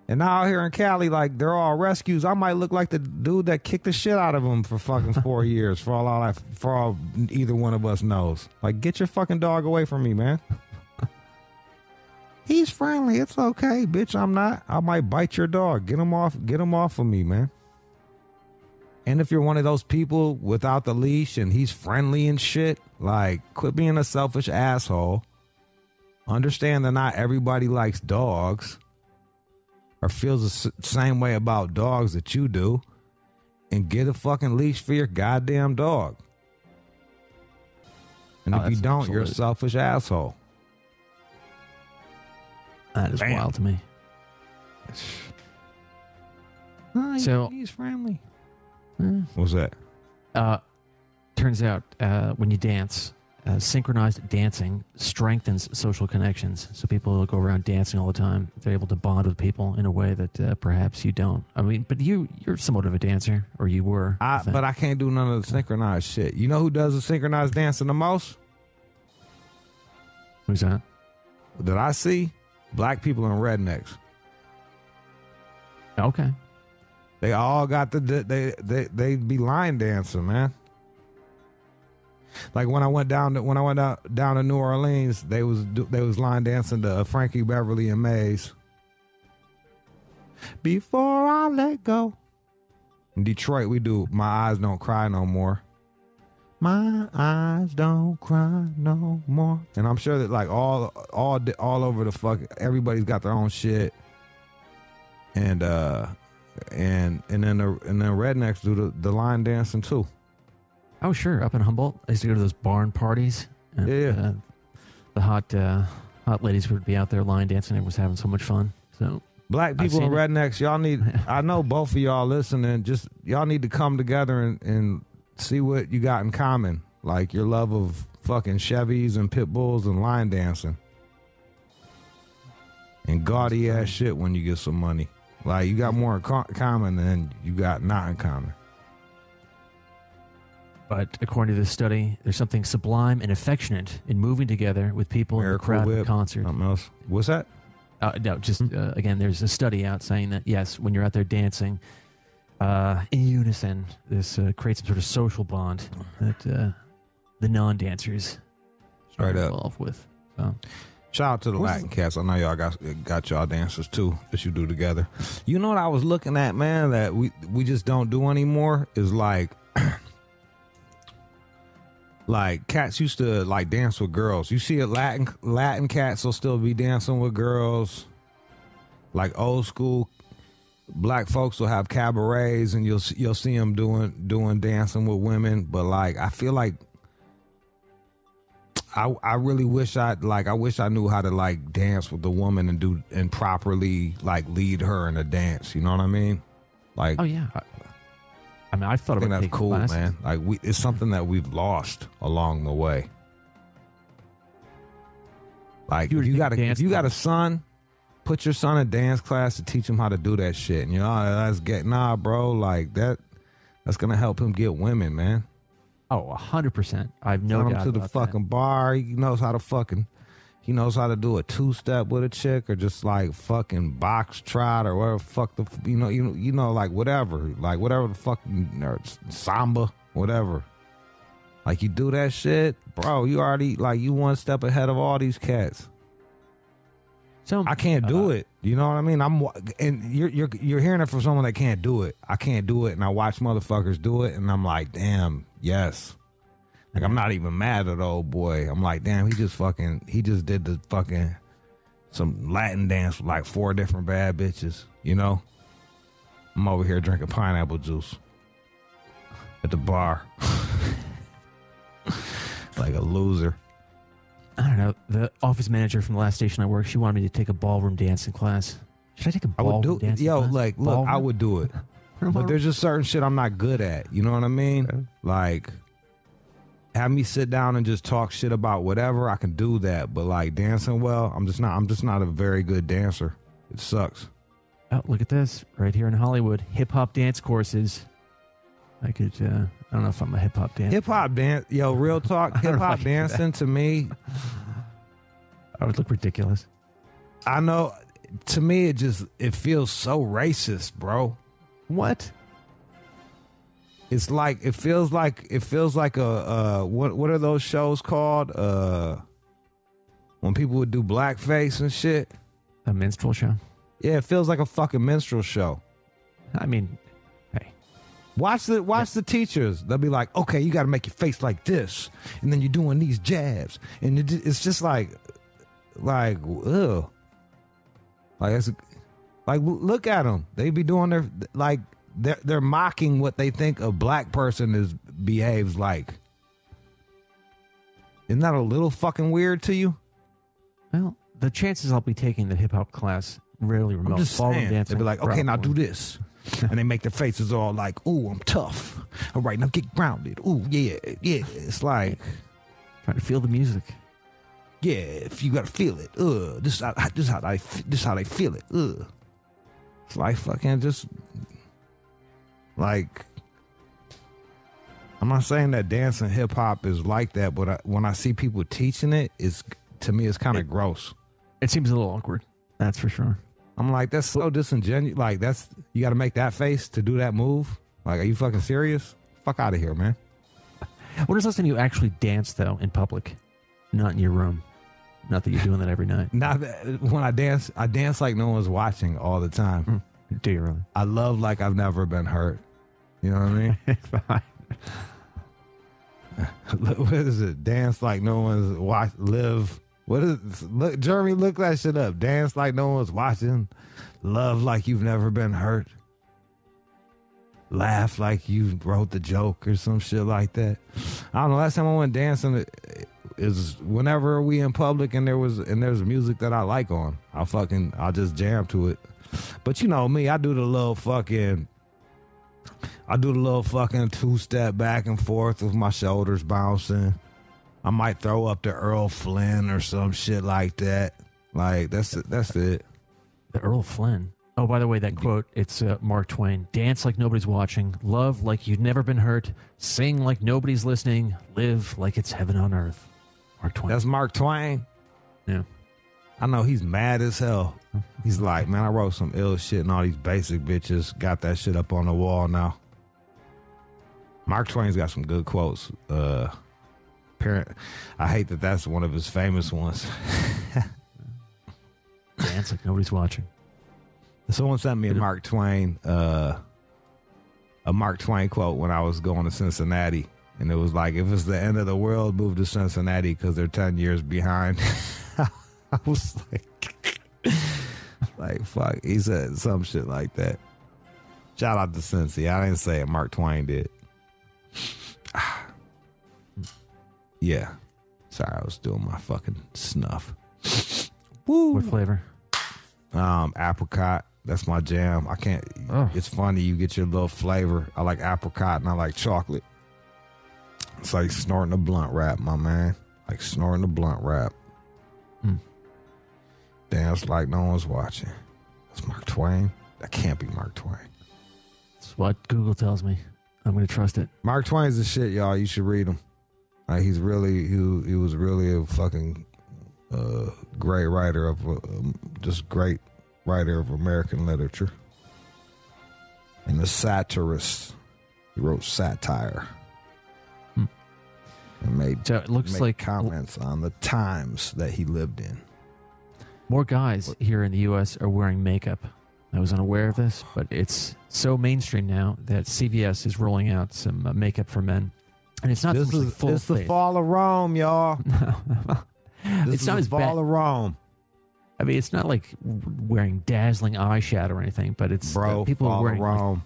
And now out here in Cali, like they're all rescues. I might look like the dude that kicked the shit out of him for fucking 4 years. For all either one of us knows. Like, get your fucking dog away from me, man. He's friendly. It's okay, bitch. I'm not. I might bite your dog. Get him off of me, man. And if you're one of those people without the leash and he's friendly and shit, like, quit being a selfish asshole. Understand that not everybody likes dogs or feels the same way about dogs that you do, and get a fucking leash for your goddamn dog. And if you don't, you're a selfish asshole. That is wild to me. So he's friendly. What's that? Turns out when you dance, synchronized dancing strengthens social connections. So people will go around dancing all the time. They're able to bond with people in a way that perhaps you don't. I mean, but you're somewhat of a dancer, or you were. But I can't do none of the synchronized shit. You know who does the synchronized dancing the most? Who's that? That I see? Black people and rednecks. Okay. They all got they be line dancing, man. Like when I went down to New Orleans, they was line dancing to Frankie Beverly and Maze. Before I let go. In Detroit, we do My Eyes Don't Cry No More. My eyes don't cry no more. And I'm sure that like all over the fuck, everybody's got their own shit. And then rednecks do the line dancing too. Oh sure, up in Humboldt, I used to go to those barn parties. And, yeah. The hot ladies would be out there line dancing. Everyone was having so much fun. So black people and rednecks, y'all need. I know both of y'all listening. Just y'all need to come together and see what you got in common, like your love of fucking Chevys and pit bulls and line dancing and gaudy ass shit when you get some money. Like you got more in common than you got not in common. But according to this study, there's something sublime and affectionate in moving together with people in a crowd at a concert. Something else? What's that? No, just again, there's a study out saying that yes, when you're out there dancing in unison, this creates some sort of social bond that the non-dancers are involved with. So. Shout out to the Latin cats. I know y'all got y'all dancers too that you do together. You know what I was looking at, man, that we just don't do anymore is like cats used to like dance with girls. You see it, Latin cats will still be dancing with girls. Like old school black folks will have cabarets and you'll see them doing dancing with women. But like I feel like I really wish I knew how to like dance with the woman and properly like lead her in a dance. You know what I mean? Like, oh yeah. I mean, I thought about that's cool, classes. Man. Like it's something that we've lost along the way. Like if you got a son, put your son in dance class to teach him how to do that shit. And you know, bro, like that's gonna help him get women, man. Oh, 100%. I've no doubt to the fucking bar. He knows how to do a two-step with a chick or just like fucking box trot or whatever the fuck like whatever the fucking samba, whatever. Like you do that shit, bro. You already like you one step ahead of all these cats. So I can't do it. You know what I mean? And you're hearing it from someone that can't do it. I can't do it, and I watch motherfuckers do it, and I'm like, damn, yes. Like I'm not even mad at the old boy. I'm like, damn, he just did the fucking some Latin dance with like 4 different bad bitches. You know, I'm over here drinking pineapple juice at the bar, like a loser. I don't know. The office manager from the last station I worked, she wanted me to take a ballroom dancing class. Should I take a ballroom dancing class? Like, look, ballroom? I would do it. But there's just certain shit I'm not good at. You know what I mean? Okay. Like, have me sit down and just talk shit about whatever, I can do that. But like dancing well, I'm just not a very good dancer. It sucks. Oh, look at this. Right here in Hollywood. Hip-hop dance courses. I don't know if I'm a hip-hop dancer. Hip-hop dance, yo, real talk, hip-hop dancing to me, I would look ridiculous. I know, to me, it feels so racist, bro. What? It's like, it feels like a what are those shows called? When people would do blackface and shit. A minstrel show? Yeah, it feels like a fucking minstrel show. I mean... Watch the teachers. They'll be like, okay, you got to make your face like this, and then you're doing these jabs, and it's just like, ugh. Like it's like look at them. They be doing they're mocking what they think a black person behaves like. Isn't that a little fucking weird to you? Well, the chances I'll be taking the hip hop class really remote. I'm just saying. They'll be like, okay, now do this. And they make their faces all like, ooh, I'm tough. All right, now get grounded. Ooh, yeah. It's like trying to feel the music. Yeah, if you gotta feel it. This how they feel it. It's like fucking just like. I'm not saying that dance and hip hop is like that, but when I see people teaching it, to me it's kind of gross. It seems a little awkward. That's for sure. I'm like, that's so disingenuous. Like, you got to make that face to do that move? Like, are you fucking serious? Fuck out of here, man. When is the last time you actually danced, though, in public? Not in your room. Not that you're doing that every night. When I dance like no one's watching all the time. Do you really? I love like I've never been hurt. You know what I mean? Fine. What is it? Dance like no one's watch. Live. What is it? Look, Jeremy, look that shit up. Dance like no one's watching. Love like you've never been hurt. Laugh like you wrote the joke or some shit like that. I don't know. Last time I went dancing is whenever we in public and there's music that I like on. I'll just jam to it. But you know me, I do the little fucking two-step back and forth with my shoulders bouncing. I might throw up the Earl Flynn or some shit like that. Like, that's it. The Earl Flynn. Oh, by the way, that quote, it's Mark Twain. Dance like nobody's watching. Love like you've never been hurt. Sing like nobody's listening. Live like it's heaven on earth. Mark Twain. That's Mark Twain? Yeah. I know he's mad as hell. He's like, man, I wrote some ill shit and all these basic bitches got that shit up on the wall now. Mark Twain's got some good quotes. I hate that that's one of his famous ones. dance like nobody's watching. Someone sent me a Mark Twain quote when I was going to Cincinnati, and it was like, if it's the end of the world, move to Cincinnati because they're 10 years behind. I was like, fuck. He said some shit like that. Shout out to Cincy. I didn't say it. Mark Twain did. Yeah. Sorry, I was doing my fucking snuff. Woo. What flavor? Apricot. That's my jam. I can't. Oh. It's funny. You get your little flavor. I like apricot and I like chocolate. It's like snorting a blunt wrap, my man. Like snorting a blunt wrap. Dance like no one's watching. That's Mark Twain. That can't be Mark Twain. That's what Google tells me. I'm going to trust it. Mark Twain's the shit, y'all. You should read him. Like he was really a fucking great writer of just great writer of American literature. And a satirist. He wrote satire. And made, so it looks like comments on the times that he lived in. More guys here in the U.S. are wearing makeup. I was unaware of this, but it's so mainstream now that CVS is rolling out some makeup for men. And it's not It's face. the fall of Rome, y'all. It's not as bad. Fall of Rome. I mean, it's not like wearing dazzling eyeshadow or anything, but it's people are wearing like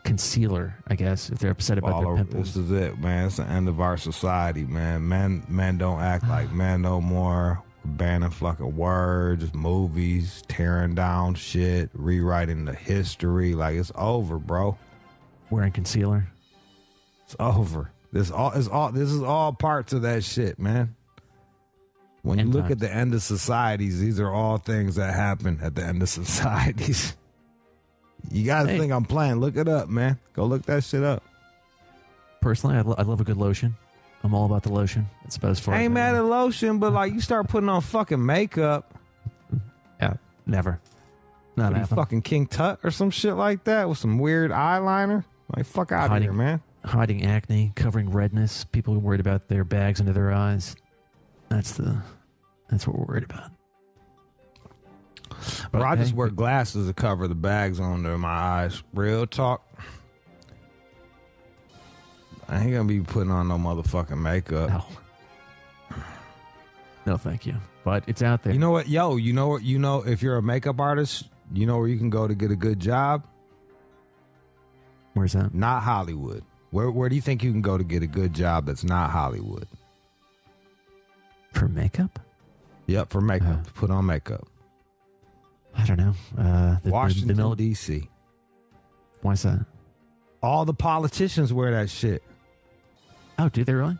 concealer, I guess, if they're upset about their pimples. This is it, man. It's the end of our society, man. Men don't act like men no more. We're banning fucking words, movies, tearing down shit, rewriting the history. Like, it's over, bro. Wearing concealer. It's over. This is all parts of that shit, man. When you look at the end of societies, these are all things that happen at the end of societies. You guys think I'm playing? Look it up, man. Go look that shit up. Personally, I love a good lotion. I'm all about the lotion. It's about as far I ain't mad at lotion, but like you start putting on fucking makeup. Yeah, never. Not happening. Fucking King Tut or some shit like that with some weird eyeliner. Like, fuck out of here, man. Hiding acne, covering redness. People are worried about their bags under their eyes. That's what we're worried about. Bro, I just wear glasses to cover the bags under my eyes. Real talk. I ain't gonna be putting on no motherfucking makeup. No, thank you. But it's out there. You know what? Yo, you know if you're a makeup artist, you know where you can go to get a good job? Where's that? Not Hollywood. Where do you think you can go to get a good job that's not Hollywood? For makeup? Yep, for makeup. Put on makeup. I don't know. Washington, D.C. Why's that? All the politicians wear that shit. Oh, do they really?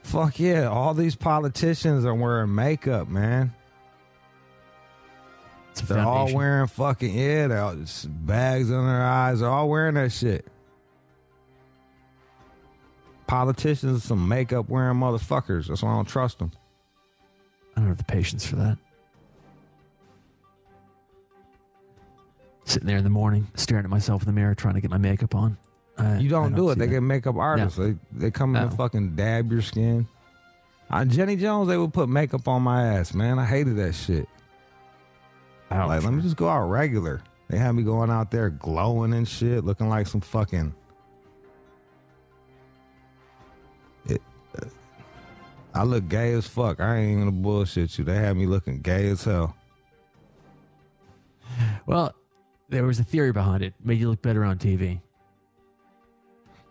Fuck yeah. All these politicians are wearing makeup, man. They're all wearing fucking, they're all just bags under their eyes. They're all wearing that shit. Politicians, some makeup wearing motherfuckers. That's why I don't trust them. I don't have the patience for that. Sitting there in the morning, staring at myself in the mirror, trying to get my makeup on. You don't do it. They get makeup artists. No. They come in and fucking dab your skin. On Jenny Jones, they would put makeup on my ass, man. I hated that shit. Like, let me just go out regular. They had me going out there glowing and shit, looking like some fucking... I look gay as fuck. I ain't even gonna bullshit you. They had me looking gay as hell. Well, there was a theory behind it. Made you look better on TV.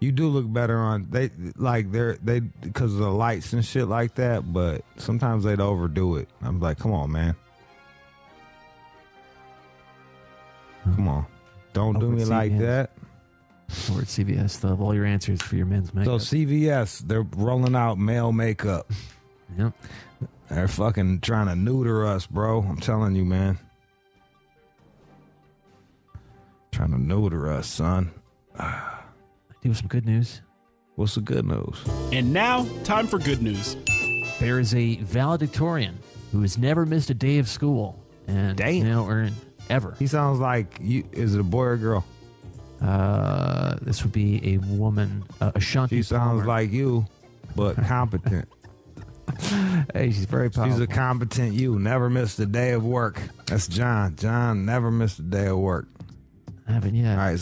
You do look better on they because of the lights and shit like that, but sometimes they'd overdo it. I'm like, come on, man. Come on. Don't do me like that. Or at CVS, they'll have all your answers for your men's makeup. So CVS, they're rolling out male makeup. Yep. They're fucking trying to neuter us, bro. I'm telling you, man. Trying to neuter us, son. I do some good news. What's the good news? And now, time for good news. There is a valedictorian who has never missed a day of school and now earned ever. He sounds like you. Is it a boy or a girl? This would be a woman, Ashanti. She sounds like you, but competent. Hey, she's very powerful. She's a competent you. Never missed a day of work. That's John. John never missed a day of work. I haven't yet. All right,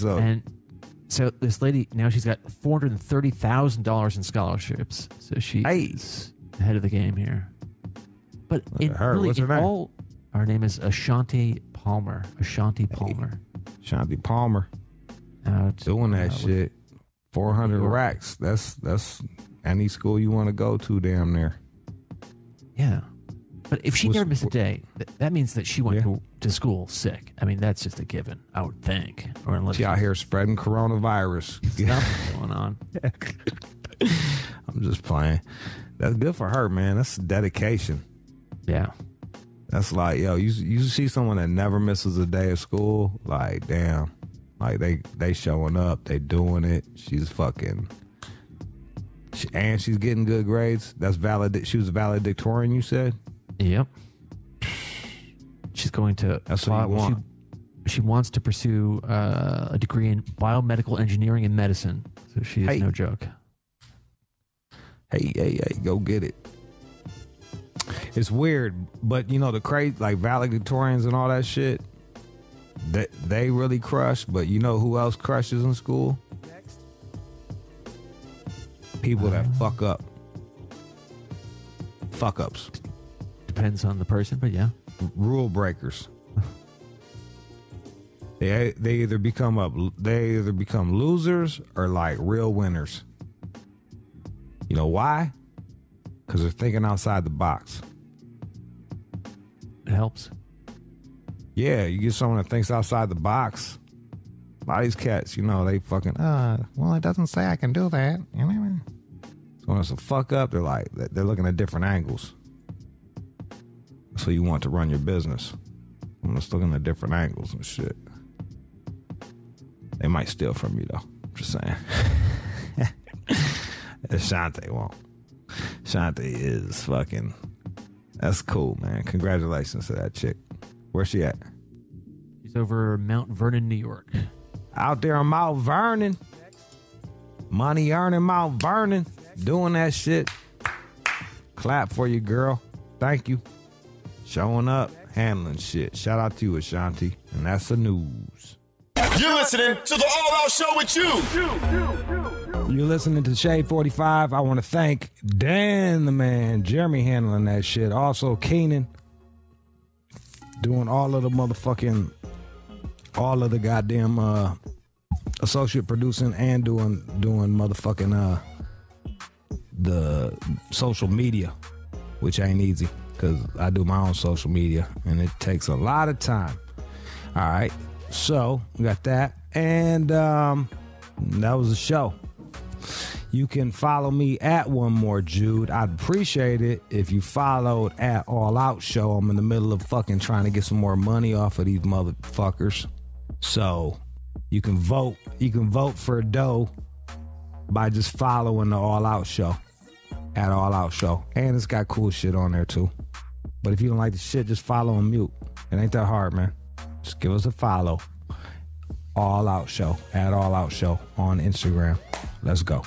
so this lady, now she's got $430,000 in scholarships. So she's ahead of the game here. But what's her name? Her name is Ashanti Palmer. Ashanti Palmer. Ashanti Palmer. Doing that shit. 400 racks. That's any school you want to go to damn near. Yeah. But if she never missed a day, that means that she went to school sick. I mean, that's just a given, I would think. Or unless she out here spreading coronavirus. Something going on. I'm just playing. That's good for her, man. That's dedication. Yeah. That's like, yo, you see someone that never misses a day of school, like, damn. Like, they showing up, they doing it. She's fucking... And she's getting good grades. That's valid. She was a valedictorian, you said? Yep. She's going to... That's what you want. She wants to pursue a degree in biomedical engineering and medicine. So she is no joke. Hey, go get it. It's weird, but you know, the crazy, like valedictorians and all that shit, they really crush, but you know who else crushes in school? People that fuck up. Fuck ups. Depends on the person, but yeah. Rule breakers. They either become losers or like real winners. You know why? Because they're thinking outside the box. It helps. Yeah, you get someone that thinks outside the box. A lot of these cats, you know, they fucking, well, it doesn't say I can do that. You know what I mean? So when it's a fuck up, they're looking at different angles. So you want to run your business. When it's looking at different angles and shit. They might steal from you, though. Just saying. Shantae won't. Shantae is fucking... That's cool, man. Congratulations to that chick. Where's she at? She's over Mount Vernon, New York. Out there on Mount Vernon. Money earning Mount Vernon. Doing that shit. Clap for you, girl. Thank you. Showing up. Handling shit. Shout out to you, Ashanti. And that's the news. You're listening to the All Out Show with you. You're listening to Shade 45. I want to thank Dan the man, Jeremy handling that shit. Also Keenan doing all of the goddamn associate producing and doing motherfucking the social media, which ain't easy because I do my own social media and it takes a lot of time. All right. So we got that, and that was the show. You can follow me at One More Jude. I'd appreciate it if you followed at All Out Show. I'm in the middle of fucking trying to get some more money off of these motherfuckers. So you can vote. You can vote for dough by just following the All Out Show at All Out Show, and it's got cool shit on there too. But if you don't like the shit, just follow and mute. It ain't that hard, man. Just give us a follow. All Out Show, at All Out Show on Instagram. Let's go.